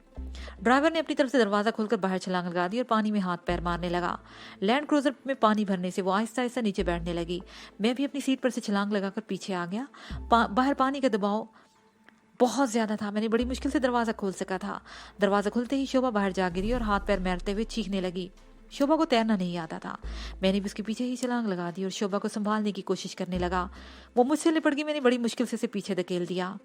ड्राइवर ने अपनी तरफ से दरवाजा खोलकर बाहर छलांग लगा दी और पानी में हाथ पैर मारने लगा। लैंड क्रूजर में पानी भरने से वो आहिस्ता आहिस्ता नीचे बैठने लगी। मैं भी अपनी सीट पर से छलांग लगाकर पीछे आ गया। बाहर पानी का दबाव बहुत ज्यादा था। मैंने बड़ी मुश्किल से दरवाजा खोल सका था। दरवाजा खुलते ही शोभा बाहर जा गिरी और हाथ पैर मारते हुए चीखने लगी। शोभा को तैरना नहीं आता था। मैंने भी उसके पीछे ही छलांग लगा दी और शोभा को संभालने की कोशिश करने लगा। वो मुझसे लिपट गई। मैंने बड़ी मुश्किल से उसे पीछे धकेल दिया।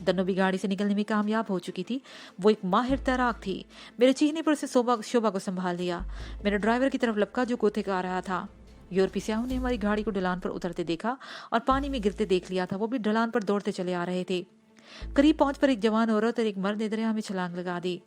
दन्नो भी गाड़ी से निकलने में कामयाब हो चुकी थी। वो एक माहिर तैराक थी। मेरे चीखने पर उसे शोभा को संभाल लिया। मैंने ड्राइवर की तरफ लपका जो गोते का आ रहा था। यूरोपीय सियाहों ने हमारी गाड़ी को ढलान पर उतरते देखा और पानी में गिरते देख लिया था। वो भी ढलान पर दौड़ते चले आ रहे थे। करीब पहुंच पर एक जवान औरत और एक मर्द ने दरिया में छलांग लगा दी।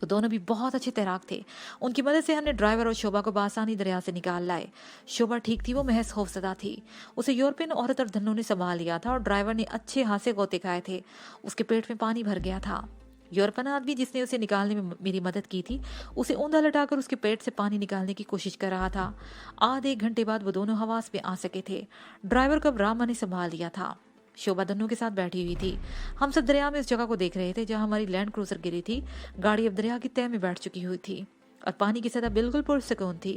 वो दोनों भी बहुत अच्छे तैराक थे। उनकी मदद से हमने ड्राइवर और शोभा को बआसानी दरिया से निकाल लाए। शोभा ठीक थी। वो महज खौफजदा थी। उसे यूरोपियन औरत और धन्नों ने संभाल लिया था और ड्राइवर ने अच्छे हाथ गोते खाए थे। उसके पेट में पानी भर गया था। यूरोपियन आदमी जिसने उसे निकालने में मेरी मदद की थी, उसे ऊंधा लटाकर उसके पेट से पानी निकालने की कोशिश कर रहा था। आधे एक घंटे बाद वो दोनों हवास में आ सके थे। ड्राइवर को अब रामा ने संभाल लिया था। शोभा धन्नू के साथ बैठी हुई थी। हम सब दरिया में उस जगह को देख रहे थे जहां हमारी लैंड क्रूजर गिरी थी। गाड़ी अब दरिया की तह में बैठ चुकी हुई थी और पानी की सतह बिल्कुल पुरसकून थी।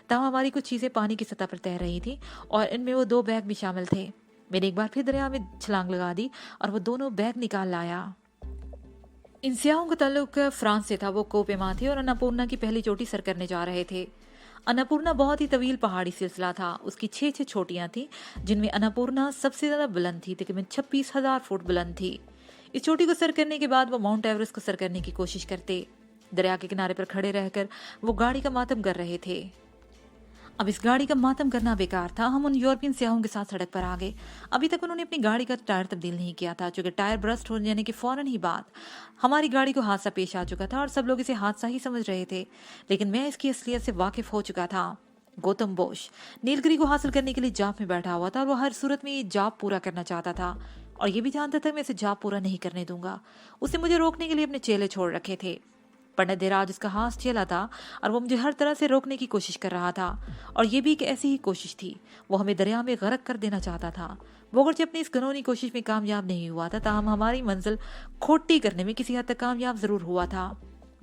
तब हमारी कुछ चीजें पानी की सतह पर तैर रही थी और इनमें वो 2 बैग भी शामिल थे। मैंने एक बार फिर दरिया में छलांग लगा दी और वो दोनों बैग निकाल लाया। इन सियाहों का ताल्लुक फ्रांस से था। वो कोपेमा थे और अन्नपूर्णा की पहली चोटी सर करने जा रहे थे। अन्नपूर्णा बहुत ही तवील पहाड़ी सिलसिला था। उसकी 6 चोटियां थी, जिनमें अन्नपूर्णा सबसे ज्यादा बुलंद थी, तकरीबन 26,000 फुट बुलंद थी। इस चोटी को सर करने के बाद वो माउंट एवरेस्ट को सर करने की कोशिश करते। दरिया के किनारे पर खड़े रहकर वो गाड़ी का मातम कर रहे थे। अब इस गाड़ी का मातम करना बेकार था। हम उन यूरोपियन सियाहों के साथ सड़क पर आ गए। अभी तक उन्होंने अपनी गाड़ी का टायर तब्दील नहीं किया था, चूंकि टायर बर्स्ट हो जाने के फौरन ही बाद हमारी गाड़ी को हादसा पेश आ चुका था और सब लोग इसे हादसा ही समझ रहे थे। लेकिन मैं इसकी असलियत से वाकिफ हो चुका था। गौतम बोश नीलगिरी को हासिल करने के लिए जाप में बैठा हुआ था और वो हर सूरत में ये जाप पूरा करना चाहता था और ये भी जानता था मैं इसे जाप पूरा नहीं करने दूंगा। उसने मुझे रोकने के लिए अपने चेले छोड़ रखे थे। पंडित धीराज उसका हाथ चेला था और वो मुझे हर तरह से रोकने की कोशिश कर रहा था और ये भी एक ऐसी ही कोशिश थी। वो हमें दरिया में गरक कर देना चाहता था। वो अगरचे अपनी इस घनौनी कोशिश में कामयाब नहीं हुआ था, ताहम हमारी मंजिल खोटी करने में किसी हद तक कामयाब जरूर हुआ था।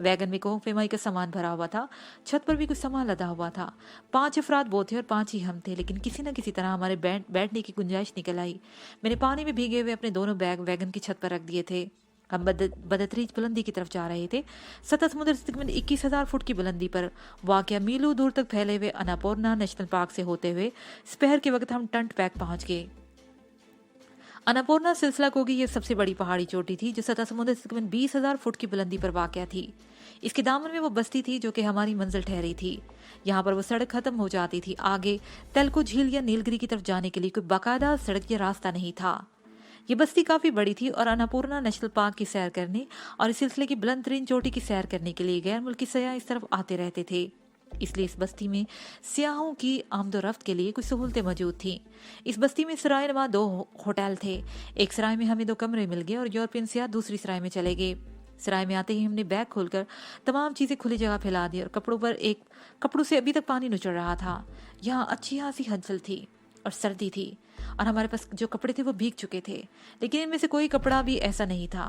वैगन में कोह पेमाई का सामान भरा हुआ था। छत पर भी कुछ सामान लदा हुआ था। 5 अफराद वो थे और 5 ही हम थे, लेकिन किसी न किसी तरह हमारे बैठने की गुंजाइश निकल आई। मैंने पानी में भीगे हुए अपने दोनों बैग वैगन की छत पर रख दिए थे। हम बदतरीज बुलंदी की तरफ जा रहे थे। सतह समुद्र से तकरीबन 21,000 फुट की बुलंदी पर वाक़या मीलों दूर तक फैले हुए अन्नपूर्णा नेशनल पार्क से होते हुए दोपहर के वक्त हम टंट पैक पहुंच गए। अन्नपूर्णा सिलसिला कोगी ये सबसे बड़ी पहाड़ी चोटी थी जो सतह समुद्र से तकरीबन 20,000 फुट की बुलंदी पर वाक़या थी। इसके दामन में वो बस्ती थी जो कि हमारी मंजिल ठहरी थी। यहाँ पर वो सड़क खत्म हो जाती थी। आगे तेलको झील या नीलगिरी की तरफ जाने के लिए कोई बाकायदा सड़क या रास्ता नहीं था। ये बस्ती काफी बड़ी थी और अन्नपूर्णा नेशनल पार्क की सैर करने और इस सिलसिले की बुलंद तरीन चोटी की सैर करने के लिए गैर मुल्की सयाह इस तरफ आते रहते थे। इसलिए इस बस्ती में सियाहों की आमदोरफ्त के लिए कुछ सहूलतें मौजूद थीं। इस बस्ती में सराय नुमा 2 होटल थे। एक सराय में हमें 2 कमरे मिल गए और यूरोपियन सियाह दूसरी सराय में चले गए। सराय में आते ही हमने बैग खोलकर तमाम चीजें खुली जगह फैला दी और कपड़ों से अभी तक पानी नुचड़ रहा था। यहाँ अच्छी खासी हलचल थी और सर्दी थी और हमारे पास जो कपड़े थे वो भीग चुके थे, लेकिन इनमें से कोई कपड़ा भी ऐसा नहीं था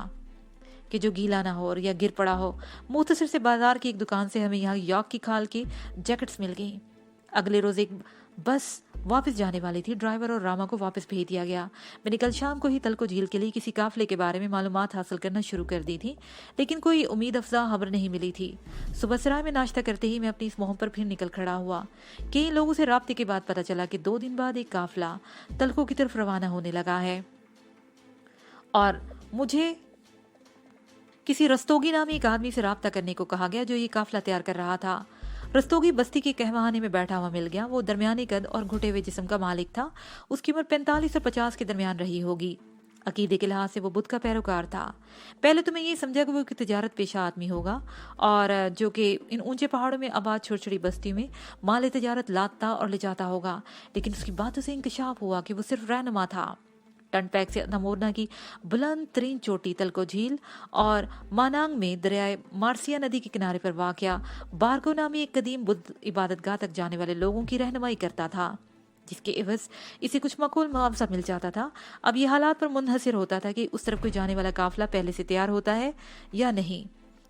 कि जो गीला ना हो और या गिर पड़ा हो। मुख्तसर से बाजार की एक दुकान से हमें यहाँ यॉक की खाल की जैकेट्स मिल गई। अगले रोज एक बस वापस जाने वाली थी। ड्राइवर और रामा को वापस भेज दिया गया। मैंने कल शाम को ही तलको झील के लिए किसी काफिले के बारे में मालूमात हासिल करना शुरू कर दी थी, लेकिन कोई उम्मीद अफजा खबर नहीं मिली थी। सुबह सराय में नाश्ता करते ही मैं अपनी इस मुहिम पर फिर निकल खड़ा हुआ। कई लोगों से राब्ते के बाद पता चला कि 2 दिन बाद एक काफिला तलको की तरफ रवाना होने लगा है और मुझे किसी रस्तोगी नामी एक आदमी से राब्ता करने को कहा गया जो ये काफिला तैयार कर रहा था। रस्तोगी बस्ती के कहवाने में बैठा हुआ मिल गया। वो दरमियानी कद और घुटे हुए जिस्म का मालिक था। उसकी उम्र 45 और 50 के दरमियान रही होगी। अकीदे के लिहाज से वो बुद्ध का पैरोकार था। पहले तो मैं ये समझा कि वो एक तिजारत पेशा आदमी होगा और जो कि इन ऊंचे पहाड़ों में आबाद छोटी बस्ती में माल तिजारत लाता और ले जाता होगा, लेकिन उसकी बातों से इंकशाफ हुआ कि वो सिर्फ रहनुमा था। टंट पैक से अन्नपूर्णा की बुलंद तरीन चोटी तलको झील और मानांग में दरियाए मार्सिया नदी के किनारे पर वाक़या बारगो नामी एक कदीम बुद्ध इबादतगाह तक जाने वाले लोगों की रहनुमाई करता था, जिसके एवज इसे कुछ माकूल मुआवजा मिल जाता था। अब ये हालात पर मुनहसिर होता था कि उस तरफ कोई जाने वाला काफिला पहले से तैयार होता है या नहीं।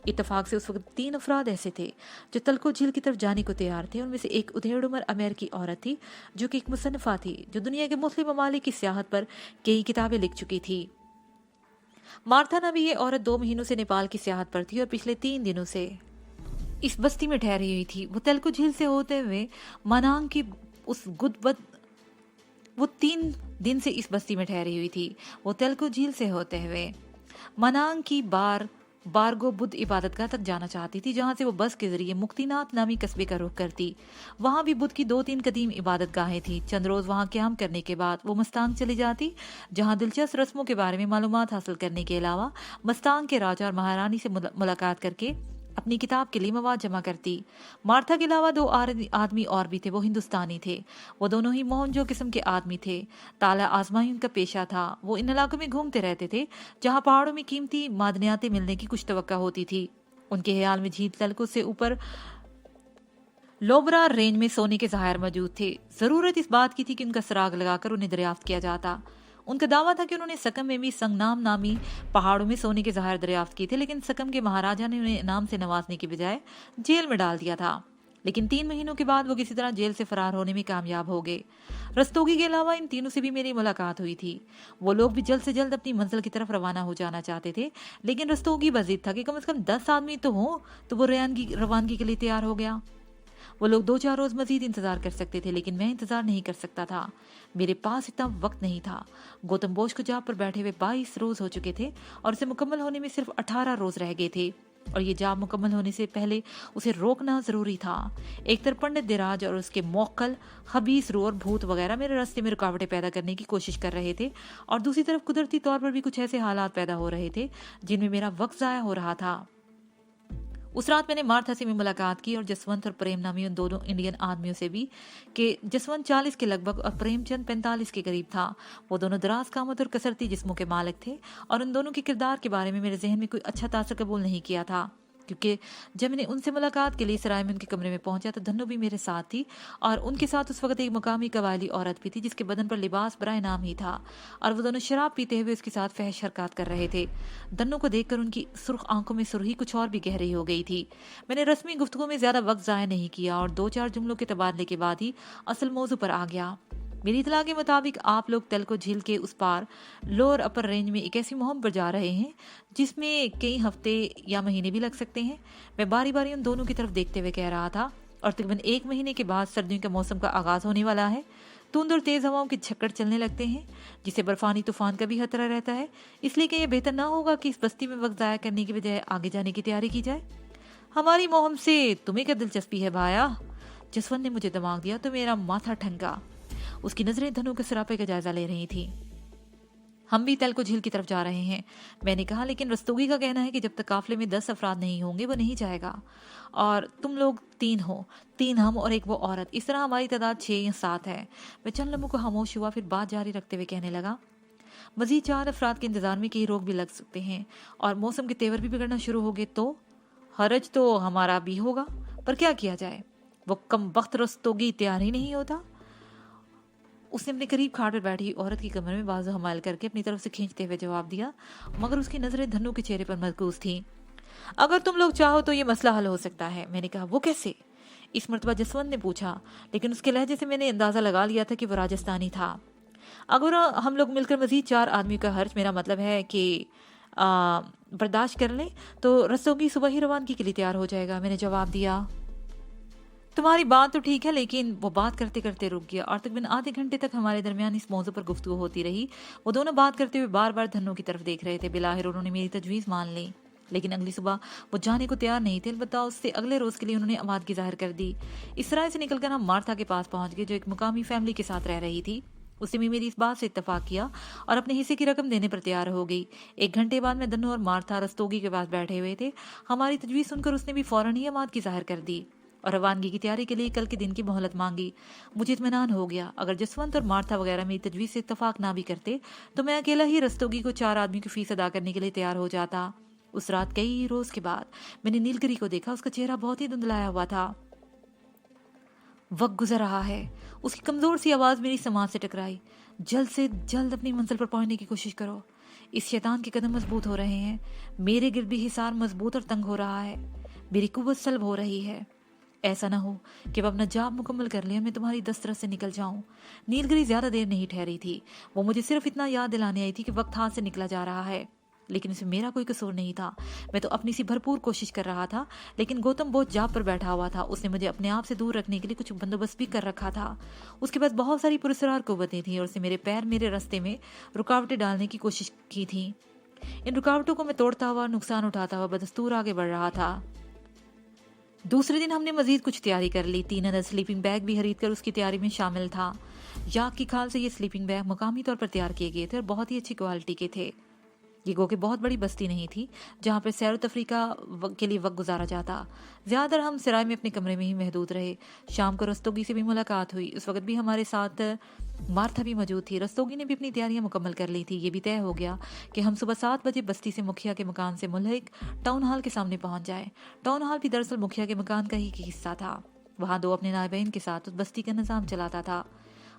इत्तफाक से उस वक्त 3 अफराद ऐसे थे जो तलको झील की तरफ जाने को तैयार थे। उनमें से एक उधेड़ उम्र अमेरिकी औरत थी जो कि एक मुसन्निफा थी जो दुनिया के मुख्तलिफ ममालिक की सियाहत पर कई किताबें लिख चुकी थी। मार्था नामी ये औरत 2 महीनों से नेपाल की सियाहत पर थी और पिछले 3 दिनों से इस बस्ती में ठहरी हुई थी। वो तलको झील से होते हुए मनांग की उस वो 3 दिन से इस बस्ती में ठहरी हुई थी। वो तलको झील से होते हुए मनांग की बारगो बुद्ध इबादतगाह तक जाना चाहती थी, जहां से वो बस के जरिए मुक्तिनाथ नामी कस्बे का रुख करती। वहां भी बुद्ध की 2-3 कदीम इबादतगाहें थी। चंद रोज वहां क्याम करने के बाद वो मस्तांग चली जाती, जहां दिलचस्प रस्मों के बारे में मालूमात हासिल करने के अलावा मस्तांग के राजा और महारानी से मुलाकात करके अपनी किताब के लिए मवाद जमा करती। मार्था के अलावा 2 आदमी और भी थे। वो हिंदुस्तानी थे। वो दोनों ही मोहनजो किस्म के आदमी थे। ताला आजमाई उनका पेशा था। वो इन इलाकों में घूमते रहते थे जहां पहाड़ों में कीमती मादनियातें मिलने की कुछ तवक्का होती थी। उनके ख्याल में झील तलको से ऊपर लोबरा रेंज में सोने के ज़हायर मौजूद थे। जरूरत इस बात की थी कि उनका सराग लगाकर उन्हें दरियाफ्त किया जाता। उनका दावा था कि उन्होंने सकम में भी संगनाम नामी पहाड़ों में सोने के ज़हायर दरियाफ्त किए थे, लेकिन सकम के महाराजा ने उन्हें इनाम से नवाजने के बजाय जेल में डाल दिया था। लेकिन 3 महीनों के बाद वो किसी तरह जेल से फरार होने में कामयाब हो गए। रस्तोगी के अलावा इन तीनों से भी मेरी मुलाकात हुई थी। वो लोग भी जल्द से जल्द अपनी मंजिल की तरफ रवाना हो जाना चाहते थे, लेकिन रस्तोगी बजीद था कि कम से कम 10 आदमी तो हों, तो वो रवानगी के लिए तैयार हो गया। वो लोग 2-4 रोज मजीद इंतजार कर सकते थे, लेकिन मैं इंतजार नहीं कर सकता था। मेरे पास इतना वक्त नहीं था। गौतम बोझ को जॉब पर बैठे हुए 22 रोज हो चुके थे और उसे मुकम्मल होने में सिर्फ 18 रोज रह गए थे, और ये जॉब मुकम्मल होने से पहले उसे रोकना जरूरी था। एक तरफ पंडित दिराज और उसके मौक्कल हबीस रू और भूत वगैरह मेरे रास्ते में रुकावटें पैदा करने की कोशिश कर रहे थे, और दूसरी तरफ कुदरती तौर पर भी कुछ ऐसे हालात पैदा हो रहे थे जिनमें मेरा वक्त जाया हो रहा था। उस रात मैंने मार्था से भी मुलाकात की और जसवंत और प्रेम नामी उन दोनों इंडियन आदमियों से भी, कि जसवंत 40 के लगभग और प्रेमचंद 45 के करीब था। वो दोनों दराज कामत और कसरती जिस्मों के मालिक थे, और उन दोनों के किरदार के बारे में मेरे जहन में कोई अच्छा तासर कबूल नहीं किया था, क्योंकि जब मैंने उनसे मुलाकात के लिए सराय में उनके कमरे में पहुंचा तो धन्नो भी मेरे साथ थी, और उनके साथ उस वक्त एक मुकामी कबायली औरत भी थी जिसके बदन पर लिबास बराए नाम ही था, और वो दोनों शराब पीते हुए उसके साथ फहश हरकत कर रहे थे। धन्नो को देखकर उनकी सुर्ख आंखों में सुरही कुछ और भी गहरी हो गई थी। मैंने रस्मी गुफ्तगू में ज्यादा वक्त जाया नहीं किया और 2-4 जुमलों के तबादले के बाद ही असल मौजू पर आ गया। मेरी इतला के मुताबिक आप लोग तेलको झील के उस पार लोअर अपर रेंज में एक ऐसी मुहिम पर जा रहे हैं जिसमें कई हफ्ते या महीने भी लग सकते हैं। मैं बारी बारी उन दोनों की तरफ देखते हुए कह रहा था, और तकरीबन 1 महीने के बाद सर्दियों के मौसम का आगाज होने वाला है। धुंध और तेज हवाओं के झक्कड़ चलने लगते हैं, जिसे बर्फानी तूफान का भी खतरा रहता है। इसलिए कि यह बेहतर ना होगा कि इस बस्ती में वक्त जाया करने की बजाय आगे जाने की तैयारी की जाए। हमारी मुहिम से तुम्हें क्या दिलचस्पी है भाया? जसवंत ने मुझे दिमाग दिया तो मेरा माथा ठनका। उसकी नजरें धनु के सरापे का जायजा ले रही थी। हम भी तेलको झील की तरफ जा रहे हैं, मैंने कहा, लेकिन रस्तोगी का कहना है कि जब तक काफले में 10 अफराद नहीं होंगे वो नहीं जाएगा, और तुम लोग 3 हो, 3 हम और एक वो औरत, इस तरह हमारी तादाद 6 या 7 है। मैं चंद लम्हों को खामोश हुआ, फिर बात जारी रखते हुए कहने लगा, मजीद 4 अफराद के इंतजार में कई रोग भी लग सकते हैं, और मौसम के तेवर भी बिगड़ना शुरू हो गए तो हरज तो हमारा भी होगा, पर क्या किया जाए, वो कम वक्त रस्तोगी तैयार ही नहीं होता। उसने अपने करीब खाट पर बैठी औरत की कमर में बाजू हमाल करके अपनी तरफ से खींचते हुए जवाब दिया, मगर उसकी नजरें धनु के चेहरे पर मरकूज थीं। अगर तुम लोग चाहो तो ये मसला हल हो सकता है। मैंने कहा, वो कैसे? इस मर्तबा जसवंत ने पूछा, लेकिन उसके लहजे से मैंने अंदाजा लगा लिया था कि वो राजस्थानी था। अगर हम लोग मिलकर मजीद 4 आदमी का खर्च, मेरा मतलब है कि बर्दाश्त कर लें, तो रस्तोगी सुबह ही रवानगी के लिए तैयार हो जाएगा। मैंने जवाब दिया, तुम्हारी बात तो ठीक है, लेकिन वो बात करते करते रुक गया, और तकरीबन आधे घंटे तक हमारे दरमियान इस मौजू पर गुफ्तगू होती रही। वो दोनों बात करते हुए बार बार धन्नो की तरफ देख रहे थे। बिलाहिर उन्होंने मेरी तजवीज़ मान ली, लेकिन अगली सुबह वो जाने को तैयार नहीं थे। अलबत्ता उससे अगले रोज के लिए उन्होंने आमादगी जाहिर कर दी। इस तरह से निकलकर हम मार्था के पास पहुंच गए, जो एक मुकामी फैमिली के साथ रह रही थी। उसने भी मेरी इस बात से इत्तेफाक किया और अपने हिस्से की रकम देने पर तैयार हो गई। 1 घंटे बाद में धन्नो और मार्था रस्तोगी के पास बैठे हुए थे। हमारी तजवीज़ सुनकर उसने भी फौरन ही आमादगी जाहिर कर दी और रवानगी की तैयारी के लिए कल के दिन की मोहलत मांगी। मुझे इत्मीनान हो गया। अगर जसवंत और मार्था वगैरह मेरी तजवीज़ से इत्तेफाक ना भी करते तो मैं अकेला ही रस्तोगी को 4 आदमी की फीस अदा करने के लिए तैयार हो जाता। उस रात कई रोज के बाद मैंने नीलगिरी को देखा। उसका चेहरा बहुत ही धुंधलाया हुआ था। वक्त गुजर रहा है। उसकी कमजोर सी आवाज मेरी समाज से टकराई। जल्द से जल्द अपनी मंजिल पर पहुंचने की कोशिश करो। इस शैतान के कदम मजबूत हो रहे हैं। मेरे गिर्द भी हिसार मजबूत और तंग हो रहा है। मेरी कुव्वत सल्ब हो रही है। ऐसा ना हो कि अब अपना जॉब मुकम्मल कर लिया मैं तुम्हारी दस्तरस से निकल जाऊं। नीलगिरी ज्यादा देर नहीं ठहरी थी। वो मुझे सिर्फ इतना याद दिलाने आई थी कि वक्त हाथ से निकला जा रहा है, लेकिन इसमें मेरा कोई कसूर नहीं था। मैं तो अपनी सी भरपूर कोशिश कर रहा था, लेकिन गौतम बहुत जॉब पर बैठा हुआ था। उसने मुझे अपने आप से दूर रखने के लिए कुछ बंदोबस्त भी कर रखा था। उसके पास बहुत सारी पुरस्कार कुव्वतें थी और उसने मेरे पैर मेरे रास्ते में रुकावटें डालने की कोशिश की थी। इन रुकावटों को मैं तोड़ता हुआ, नुकसान उठाता हुआ बदस्तूर आगे बढ़ रहा था। दूसरे दिन हमने मजीद कुछ तैयारी कर ली। 3 अदद स्लीपिंग बैग भी खरीद कर उसकी तैयारी में शामिल था। याक की खाल से ये स्लीपिंग बैग मुकामी तौर पर तैयार किए गए थे और बहुत ही अच्छी क्वालिटी के थे। ये गो के बहुत बड़ी बस्ती नहीं थी जहाँ पर सैर तफरी के लिए वक्त गुजारा जाता। ज़्यादातर हम सराय में अपने कमरे में ही महदूद रहे। शाम को रस्तोगी से भी मुलाकात हुई। उस वक्त भी हमारे साथ मार्था भी मौजूद थी। रस्तोगी ने भी अपनी तैयारियां मुकम्मल कर ली थी। ये भी तय हो गया कि हम सुबह 7 बजे बस्ती से मुखिया के मकान से मुल्हिक टाउन हॉल के सामने पहुंच जाए। टाउन हॉल भी दरअसल मुखिया के मकान का ही हिस्सा था। वहाँ 2 अपने नायबीन के साथ उस बस्ती का निज़ाम चलाता था।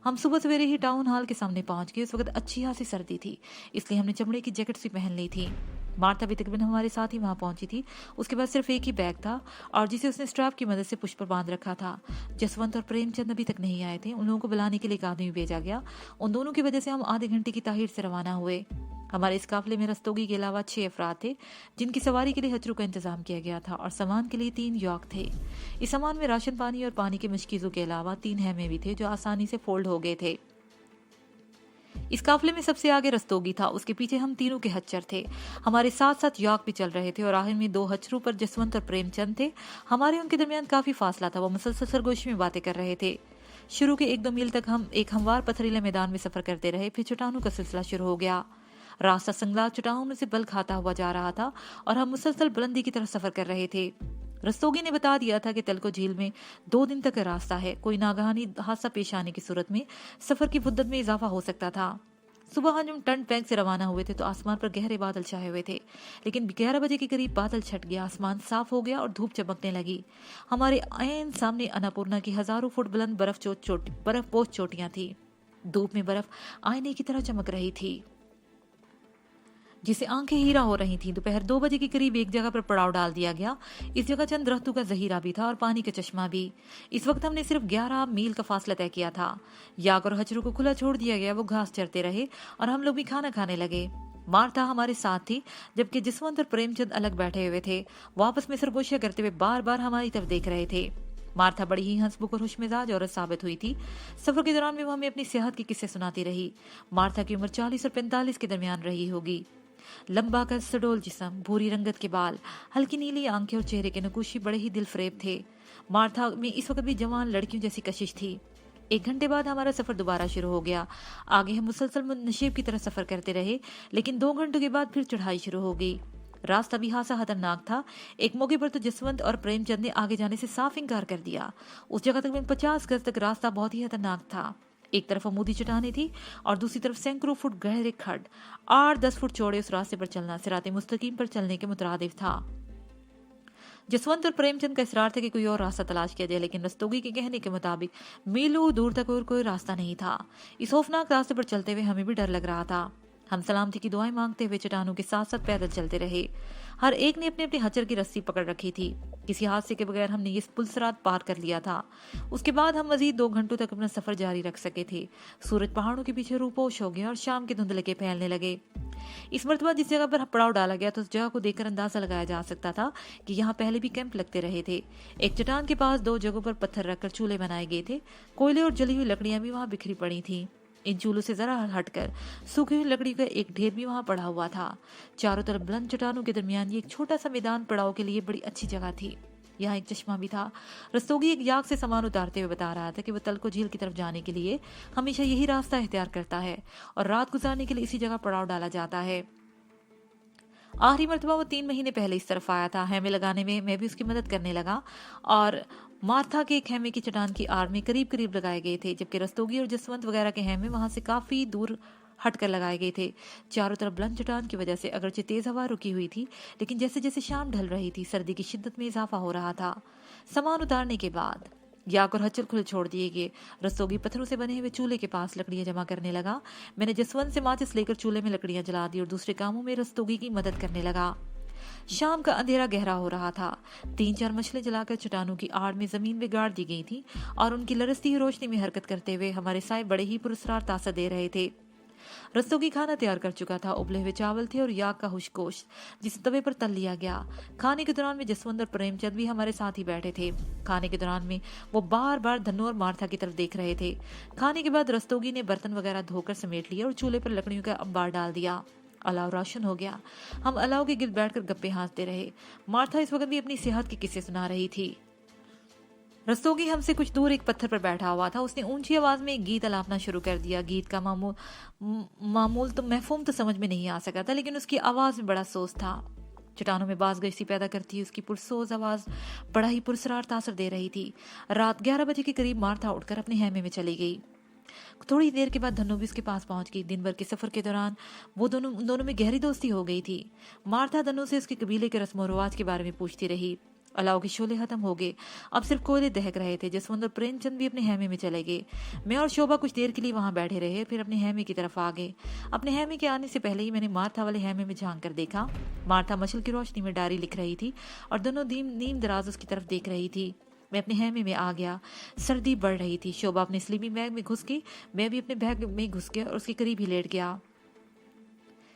हम सुबह सवेरे ही टाउन हॉल के सामने पहुंच गए। उस वक्त अच्छी खासी सर्दी थी, इसलिए हमने चमड़े की जैकेट्स भी पहन ली थी। मार्था भी तकरीबन हमारे साथ ही वहां पहुंची थी। उसके पास सिर्फ एक ही बैग था और जिसे उसने स्ट्रैप की मदद से पुश पर बांध रखा था। जसवंत और प्रेमचंद अभी तक नहीं आए थे। उन लोगों को बुलाने के लिए एक आदमी भेजा गया। उन दोनों की वजह से हम आधे घंटे की ताहीर से रवाना हुए। हमारे इस काफिले में रस्तोगी के अलावा 6 अफराद थे, जिनकी सवारी के लिए हचरू का इंतजाम किया गया था, और सामान के लिए 3 यॉक थे। इस सामान में राशन पानी और पानी के मुश्किलों के अलावा 3 हैमे भी थे, जो आसानी से फोल्ड हो गए थे। इस काफिले में सबसे आगे रस्तोगी था, उसके पीछे हम तीनों के हच्चर थे। हमारे साथ साथ यॉक भी चल रहे थे, और आखिर में 2 हचरू पर जसवंत और प्रेमचंद थे। हमारे उनके दरमियान काफी फासला था। वो मुसलसल सरगोशी में बातें कर रहे थे। शुरू के 1-2 मील तक हम एक हमवार पथरीले मैदान में सफर करते रहे। फिर चट्टानों का सिलसिला शुरू हो गया। रास्ता संगला चट्टानों से बल खाता हुआ जा रहा था, और हम मुसलसल बुलंदी की तरफ सफर कर रहे थे। रस्तोगी ने बता दिया था कि तलको झील में 2 दिन तक का रास्ता है। कोई नागहानी हादसा पेश आने की सूरत में सफर की मुद्दत में इजाफा हो सकता था। सुबह हम टंट बैंक से रवाना हुए थे तो आसमान पर गहरे बादल छाए हुए थे, लेकिन 11 बजे के करीब बादल छट गया, आसमान साफ हो गया और धूप चमकने लगी। हमारे ऐन सामने अन्नपूर्णा की हजारों फुट बुलंद बर्फपोश चोटियां थी। धूप में बर्फ आईने की तरह चमक रही थी, जिसे आंखें हीरा हो रही थीं। दोपहर 2 बजे के करीब एक जगह पर पड़ाव डाल दिया गया। इस जगह चंद दरख्तों का जहीरा भी था और पानी का चश्मा भी। इस वक्त हमने सिर्फ 11 मील का फासला तय किया था। याक और हचरू को खुला छोड़ दिया गया। वो घास चरते रहे और हम लोग भी खाना खाने लगे। मार्था हमारे साथ थी, जबकि जसवंत और प्रेमचंद अलग बैठे हुए थे। वो आपस में सरगोशियां करते हुए बार बार हमारी तरफ देख रहे थे। मार्था बड़ी ही हंसमुख और खुशमिजाज औरत साबित हुई थी। सफर के दौरान भी वो हमें अपनी सेहत के किस्से सुनाती रही। मार्था की उम्र 40 और 45 के दरमियान रही होगी। लंबा का सडोल जिस्म, भूरी रंगत के बाल, हल्की नीली आंखें और चेहरे के नकुशी बड़े ही दिलफरेब थे। मार्था में इस वक्त भी जवान लड़कियों जैसी कशिश थी। 1 घंटे बाद हमारा सफर दोबारा शुरू हो गया। आगे हम मुसलसल नशेब की तरह सफर करते रहे, लेकिन 2 घंटों के बाद फिर चढ़ाई शुरू हो गई। रास्ता भी खासा खतरनाक था। एक मौके पर तो जसवंत और प्रेमचंद ने आगे जाने से साफ इंकार कर दिया। उस जगह तक 50 गज तक रास्ता बहुत ही खतरनाक था। एक तरफ अमूदी चट्टानें थी और दूसरी तरफ सैकड़ों फुट गहरे खड्ड। 8-10 फुट चौड़े उस रास्ते पर चलना सिराते मुस्तकीम पर चलने के मुतरादिफ था। जसवंत और प्रेमचंद का इसरार था कि कोई और रास्ता तलाश किया जाए, लेकिन रस्तोगी के कहने के मुताबिक मीलों दूर तक और कोई रास्ता नहीं था। इस खौफनाक रास्ते पर चलते हुए हमें भी डर लग रहा था। हम सलामती की दुआएं मांगते हुए चट्टानों के साथ साथ पैदल चलते रहे। हर एक ने अपने अपने हचर की रस्सी पकड़ रखी थी। किसी हादसे के बगैर हमने ये पुलसरात पार कर लिया था। उसके बाद हम मजीद 2 घंटों तक अपना सफर जारी रख सके थे। सूरज पहाड़ों के पीछे रूपोश हो गया और शाम के धुंधलके फैलने लगे। इस मर्तबा जिस जगह पर पड़ाव डाला गया तो उस जगह को देखकर अंदाजा लगाया जा सकता था कि यहाँ पहले भी कैंप लगते रहे थे। एक चट्टान के पास 2 जगहों पर पत्थर रखकर चूल्हे बनाए गए थे। कोयले और जली हुई लकड़ियां भी वहां बिखरी पड़ी थी। इन चूल्हों से जरा हटकर सूखी हुई लकड़ी का एक ढेर भी वहां पड़ा हुआ था। चारों तरफ बुलंद चट्टानों के दरमियान ये एक छोटा सा मैदान पड़ाव के लिए बड़ी अच्छी जगह थी। यहाँ एक चश्मा भी था। रस्तोगी एक याक से सामान उतारते हुए बता रहा था कि वह तलको झील की तरफ जाने के लिए हमेशा यही रास्ता इख्तियार करता है और रात गुजारने के लिए इसी जगह पड़ाव डाला जाता है। आखिरी मरतबा वो 3 महीने पहले इस तरफ आया था। हैमे लगाने में मैं भी उसकी मदद करने लगा और मार्था के एक हैमे की चट्टान की आड़ में करीब करीब लगाए गए थे, जबकि रस्तोगी और जसवंत वगैरह के हैमे वहां से काफी दूर हटकर लगाए गए थे। चारों तरफ बुलंद चट्टान की वजह से अगरचे तेज हवा रुकी हुई थी, लेकिन जैसे जैसे शाम ढल रही थी सर्दी की शिद्दत में इजाफा हो रहा था। सामान उतारने के बाद याक और हचल खुले छोड़ दिए गए। रस्तोगी पत्थरों से बने हुए चूल्हे के पास लकड़ियां जमा करने लगा। मैंने जसवंत से माचिस लेकर चूल्हे में लकड़ियां जला दी और दूसरे कामों में रस्तोगी की मदद करने लगा। शाम का अंधेरा गहरा हो रहा था। 3-4 मछली जलाकर चट्टानों की आड़ में जमीन में गाड़ दी गई थी और उनकी लरसती हुई रोशनी में हरकत करते हुए हमारे साए बड़े ही पुरस्कार तासा दे रहे थे। रस्तोगी खाना तैयार कर चुका था। उबले हुए चावल थे और याक का हुशकोश जिसे तवे पर तल लिया गया। खाने के दौरान में जसवंत और प्रेमचंद भी हमारे साथ ही बैठे थे। खाने के दौरान में वो बार बार धन्नो और मार्था की तरफ देख रहे थे। खाने के बाद रस्तोगी ने बर्तन वगैरह धोकर समेट लिया और चूल्हे पर लकड़ियों का अंबार डाल दिया। अलाव रोशन हो गया। हम अलाव के गिर्द बैठकर गप्पे हाँसते रहे। मार्था इस वक्त भी अपनी सेहत के किस्से सुना रही थी। रस्तोगी हमसे कुछ दूर एक पत्थर पर बैठा हुआ था। उसने ऊंची आवाज में एक गीत अलापना शुरू कर दिया। गीत का मामूल तो महफूम तो समझ में नहीं आ सका था, लेकिन उसकी आवाज में बड़ा सोच था। चट्टानों में बाज गश्ती पैदा करती उसकी पुरसोज आवाज बड़ा ही पुरसरार तासर दे रही थी। रात 11 बजे के करीब मार्था उठकर अपने हैमे में चली गई। थोड़ी देर के बाद धन्नो भी उसके पास पहुंच गई। दिन भर के सफर के दौरान वो दोनों में गहरी दोस्ती हो गई थी। मार्था धन्नो से उसके कबीले के रस्म और रिवाज के बारे में पूछती रही। अलाव के शोले खत्म हो गए। अब सिर्फ कोयले दहक रहे थे। जसवंत और प्रेमचंद भी अपने हैमे में चले गए। मैं और शोभा कुछ देर के लिए वहां बैठे रहे, फिर अपने हैमे की तरफ आ गए। अपने हैमे के आने से पहले ही मैंने मार्था वाले हैमे में झांक कर देखा। मार्था मशल की रोशनी में डायरी लिख रही थी और दोनों नीम दराज उसकी तरफ देख रही थी। मैं अपने हैमे में आ गया। सर्दी बढ़ रही थी। शोभा अपने स्लीपिंग बैग में घुस गई। मैं भी अपने बैग में घुस गया और उसके करीब ही लेट गया।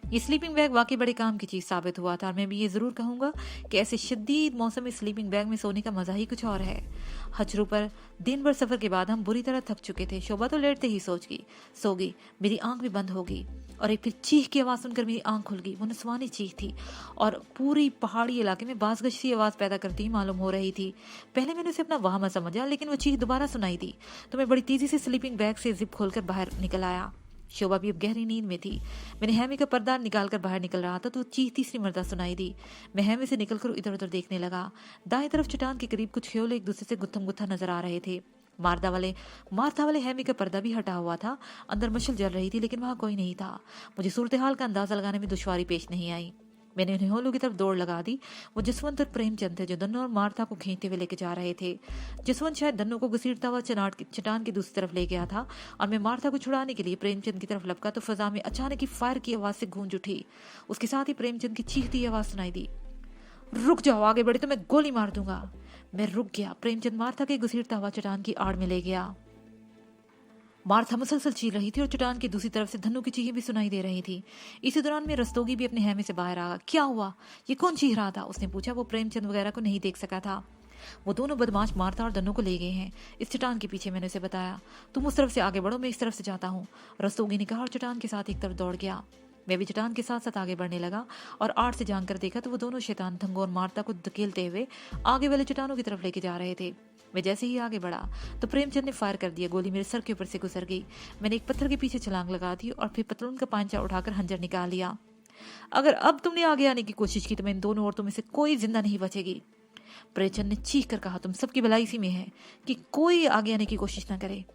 ये स्लीपिंग बैग वाकई बड़े काम की चीज साबित हुआ था, और मैं भी ये जरूर कहूंगा कि ऐसे शदीद मौसम में स्लीपिंग बैग में सोने का मजा ही कुछ और है। हचरू पर दिन भर सफर के बाद हम बुरी तरह थक चुके थे। शोभा तो लेटते ही सो गई। मेरी आंख भी बंद हो गई और एक फिर चीख की आवाज सुनकर मेरी आंख खुल गई। वो नस्वानी चीख थी और पूरी पहाड़ी इलाके में बाजगश सी आवाज पैदा करती मालूम हो रही थी। पहले मैंने उसे अपना वहम समझा, लेकिन वो चीख दोबारा सुनाई दी तो मैं बड़ी तेजी से स्लीपिंग बैग से जिप खोलकर बाहर निकल आया। शोभा भी अब गहरी नींद में थी। मैंने हैमी का पर्दा निकालकर बाहर निकल रहा था तो चीख तीसरी मर्दा सुनाई दी। मैं हैमी से निकलकर इधर उधर देखने लगा। दाएं तरफ चट्टान के करीब कुछ खियोले एक दूसरे से गुत्थम गुत्था नजर आ रहे थे। मार्था वाले हैमी का पर्दा भी हटा हुआ था। अंदर मशल जल रही थी, लेकिन वहां कोई नहीं था। मुझे सूरत हाल का अंदाजा लगाने में दुश्वारी पेश नहीं आई। मैंने उन्हें होलों की तरफ दौड़ लगा दी। वो जसवंत और प्रेमचंद थे जो दन्नू और मार्था को खींचते हुए लेके जा रहे थे। जसवंत शायद दन्नू को घसीटता हुआ चट्टान की दूसरी तरफ ले गया था और मैं मार्था को छुड़ाने के लिए प्रेमचंद की तरफ लपका तो फजा में अचानक ही फायर की आवाज से गूंज उठी। उसके साथ ही प्रेमचंद की चीखती आवाज सुनाई दी, रुक जाओ, आगे बढ़े तो मैं गोली मार दूंगा। मैं रुक गया। प्रेमचंद मार्था के घसीटता हुआ चट्टान की आड़ में ले गया। मार्था मुसलसल चीख रही थी और चट्टान की दूसरी तरफ से धन्नू की चीखें भी सुनाई दे रही थी। इसी दौरान में रस्तोगी भी अपने हैमे से बाहर आ। क्या हुआ? ये कौन चीख रहा था? उसने पूछा। वो प्रेमचंद वगैरह को नहीं देख सका था। वो दोनों बदमाश मार्था और धन्नू को ले गए हैं इस चट्टान के पीछे। मैंने उसे बताया। तुम उस तरफ से आगे बढ़ो, मैं इस तरफ से जाता हूँ, रस्तोगी ने कहा और चट्टान के साथ एक तरफ दौड़ गया। मैं भी चट्टान के साथ साथ आगे बढ़ने लगा और आड़ से जान कर देखा तो वो दोनों शैतान धंगो और मार्था को धकेलते हुए आगे वाले चट्टानों की तरफ लेके जा रहे थे। मैं जैसे ही आगे बढ़ा तो प्रेमचंद ने फायर कर दिया। गोली मेरे सर के ऊपर से गुजर गई। मैंने एक पत्थर के पीछे छलांग लगा दी और फिर पतलून का पांचा उठाकर हंजर निकाल लिया। अगर अब तुमने आगे आने की कोशिश की तो मैं इन दोनों औरतों में से कोई जिंदा नहीं बचेगी। प्रेमचंद ने चीख कर कहा, तुम सबकी भलाई इसी में है कि कोई आगे आने की कोशिश न करे।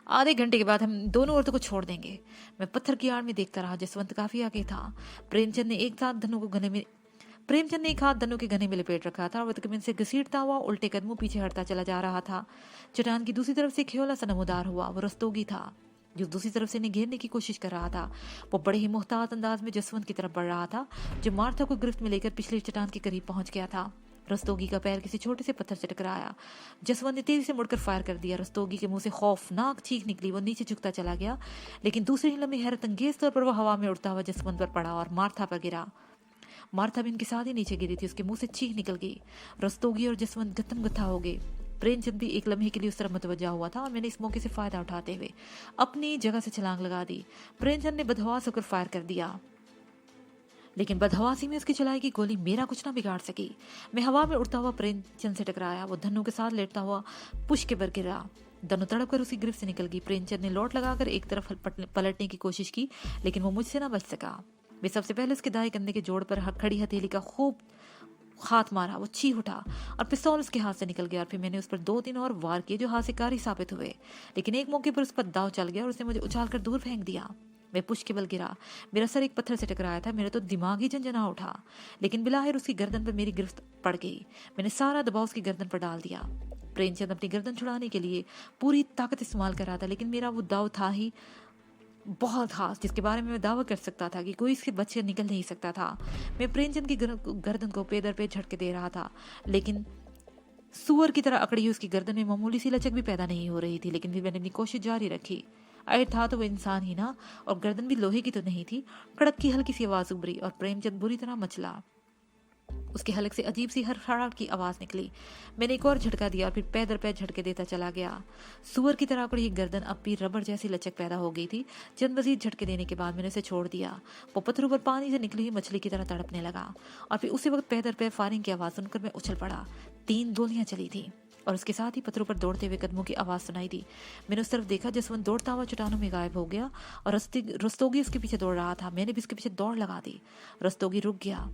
आधे घंटे के बाद हम दोनों औरतों को छोड़ देंगे। मैं पत्थर की आड़ में देखता रहा। जसवंत काफी आगे था। प्रेमचंद ने एक हाथ धनु के गले में लपेट रखा था और वो तकरीबन से घसीटता हुआ उल्टे कदमों पीछे हटता चला जा रहा था। चट्टान की दूसरी तरफ से खियोला सा नमोदार हुआ। वो रस्तोगी था जो दूसरी तरफ से इन्हें घेरने की कोशिश कर रहा था। वो बड़े ही मुहतात अंदाज में जसवंत की तरफ बढ़ रहा था जो मार्था को गिरफ्त में लेकर पिछले चट्टान के करीब पहुंच गया था। रस्तोगी का पैर किसी छोटे से पत्थर से टकराया। जसवंत ने तेजी से मुड़कर फायर कर दिया। रस्तोगी के मुंह से खौफनाक चीख निकली। वो नीचे झुकता चला गया, लेकिन दूसरी ही लम्हे हैरत अंगेज तौर पर वो हवा में उड़ता हुआ जसवंत पर पड़ा और मार्था पर गिरा। मार्था भी इनके साथ ही नीचे गिरी थी। उसके मुंह से चीख निकल गई। रस्तोगी और जसवंत गत्थम गत्था हो गए। प्रेमचंद भी एक लम्हे के लिए उस तरफ मुतवज्जा हुआ था और मैंने इस मौके से फायदा उठाते हुए अपनी जगह से छलांग लगा दी। प्रेमचंद ने बदहवास होकर फायर कर दिया, लेकिन बदहवासी में उसकी चलाई की गोली मेरा कुछ ना बिगाड़ सकी। मैं हवा में उड़ता हुआ प्रेमचंद से टकराया। वो धन्नू के साथ लेटता हुआ पुश के बर गिरा। धन्नू तड़प कर उसकी गिरफ्त से निकल गई। प्रेमचंद ने लौट लगाकर एक तरफ पलटने की कोशिश की, लेकिन वो मुझसे ना बच सका। मैं सबसे पहले उसके दाएं कंधे के जोड़ पर खड़ी हथेली का खूब हाथ मारा। वो चीख उठा और पिस्तौल उसके हाथ से निकल गया। और फिर मैंने उस पर 2-3 और वार किए जो हासिकारी साबित हुए, लेकिन एक मौके पर उस पर दाव चल गया और उसने मुझे उछालकर दूर फेंक दिया। मैं पुश के बल गिरा। मेरा सर एक पत्थर से टकराया था। मेरा तो दिमाग ही झंझना उठा, लेकिन बिलाहिर उसकी गर्दन पर मेरी गिरफ्त पड़ गई। मैंने सारा दबाव उसकी गर्दन पर डाल दिया। प्रेमचंद अपनी गर्दन छुड़ाने के लिए पूरी ताकत इस्तेमाल कर रहा था, लेकिन मेरा वो दाव था ही बहुत खास जिसके बारे में मैं दावा कर सकता था कि कोई इसके बच्चे निकल नहीं सकता था। मैं प्रेमचंद की गर्दन को पे दर पे झटके दे रहा था, लेकिन सुअर की तरह अकड़ी हुई उसकी गर्दन में मामूली सी लचक भी पैदा नहीं हो रही थी। लेकिन फिर मैंने अपनी कोशिश जारी रखी। अरे था तो वो इंसान ही ना, और गर्दन भी लोहे की तो नहीं थी। कड़क की हल्की सी आवाज उभरी और प्रेमचंद बुरी तरह मचला। उसके हलक से अजीब सी हड़हड़ाहट की आवाज निकली। मैंने एक और झटका दिया और फिर पैर दर पैर झटके देता चला गया। सुअर की तरह अकड़ी गर्दन अब भी रबड़ जैसी लचक पैदा हो गई थी। चंद मजीद झटके देने के बाद मैंने उसे छोड़ दिया। वो पत्थरों पर पानी से निकली हुई मछली की तरह तड़पने लगा और फिर उसी वक्त पैर दर पैर फायरिंग की आवाज सुनकर मैं उछल पड़ा। 3 गोलियां चली थी और उसके साथ ही पत्थरों पर दौड़ते हुए कदमों की आवाज सुनाई दी। मैंने उस तरफ देखा। जसवंत दौड़ता हुआ चट्टानों में गायब हो गया और रस्तोगी उसके पीछे दौड़ रहा था। मैंने भी उसके पीछे दौड़ लगा दी। रस्तोगी रुक गया।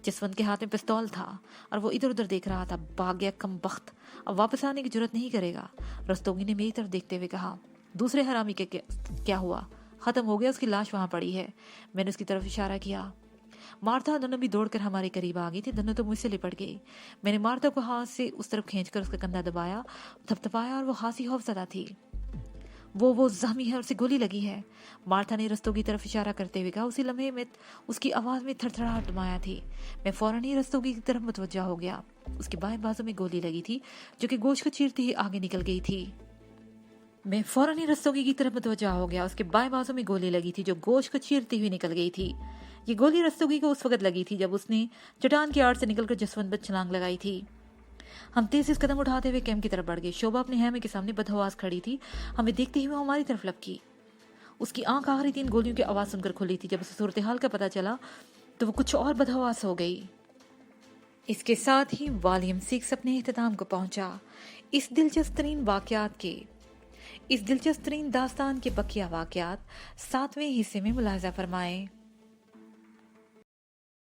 जसवंत के हाथ में पिस्तौल था और वो इधर उधर देख रहा था। भाग गया कम बख्त, अब वापस आने की जरूरत नहीं करेगा। रस्तोगी ने मेरी तरफ देखते हुए कहा, दूसरे हरामी के क्या हुआ? खत्म हो गया, उसकी लाश वहां पड़ी है। मैंने उसकी तरफ इशारा किया। मार्था दोनों भी दौड़कर हमारे करीब आ गई थी। दोनों तो मुझसे लिपट गई। मैंने मार्था को हाथ से उस तरफ खींचकर उसका कंधा दबाया, थपथपाया और वो हासी खौफजदा थी। वो जख्मी है और उसे गोली लगी है। मार्था ने रस्तोगी की तरफ इशारा करते हुए कहा। उसी लम्हे में उसकी आवाज में थरथराहट माया थी। मैं फौरन ही रस्तोगी की तरफ मुतवज्जा हो गया। उसके बाएं बाजू में गोली लगी थी जो कि गोश्त को चीरती ही आगे निकल गई थी। میں فوراً ہی رستوگی کی طرف متوجہ ہو گیا. اس کے بائیں بازو میں گولی لگی تھی جو گوشت کو چیرتی ہوئی نکل گئی تھی. یہ گولی رستوگی کو اس وقت لگی تھی جب اس نے چٹان کی آڑ سے نکل کر جسونت پر چھلانگ لگائی تھی. ہم تیز قدم اٹھاتے ہوئے کیمپ کی طرف بڑھ گئے. شوبھا اپنے خیمے کے سامنے بدحواس کھڑی تھی. ہمیں دیکھتے ہوئے ہماری طرف لپکی. اس کی آنکھ آخری 3 گولیوں کی آواز سن کر کھلی تھی. جب اسے صورتحال کا پتہ چلا تو وہ کچھ اور بدحواس ہو گئی. اس کے ساتھ ہی والیوم 6 اپنے اختتام کو پہنچا. اس دلچسپ ترین داستان کے بقیہ واقعات 7ویں حصے میں ملاحظہ فرمائیں.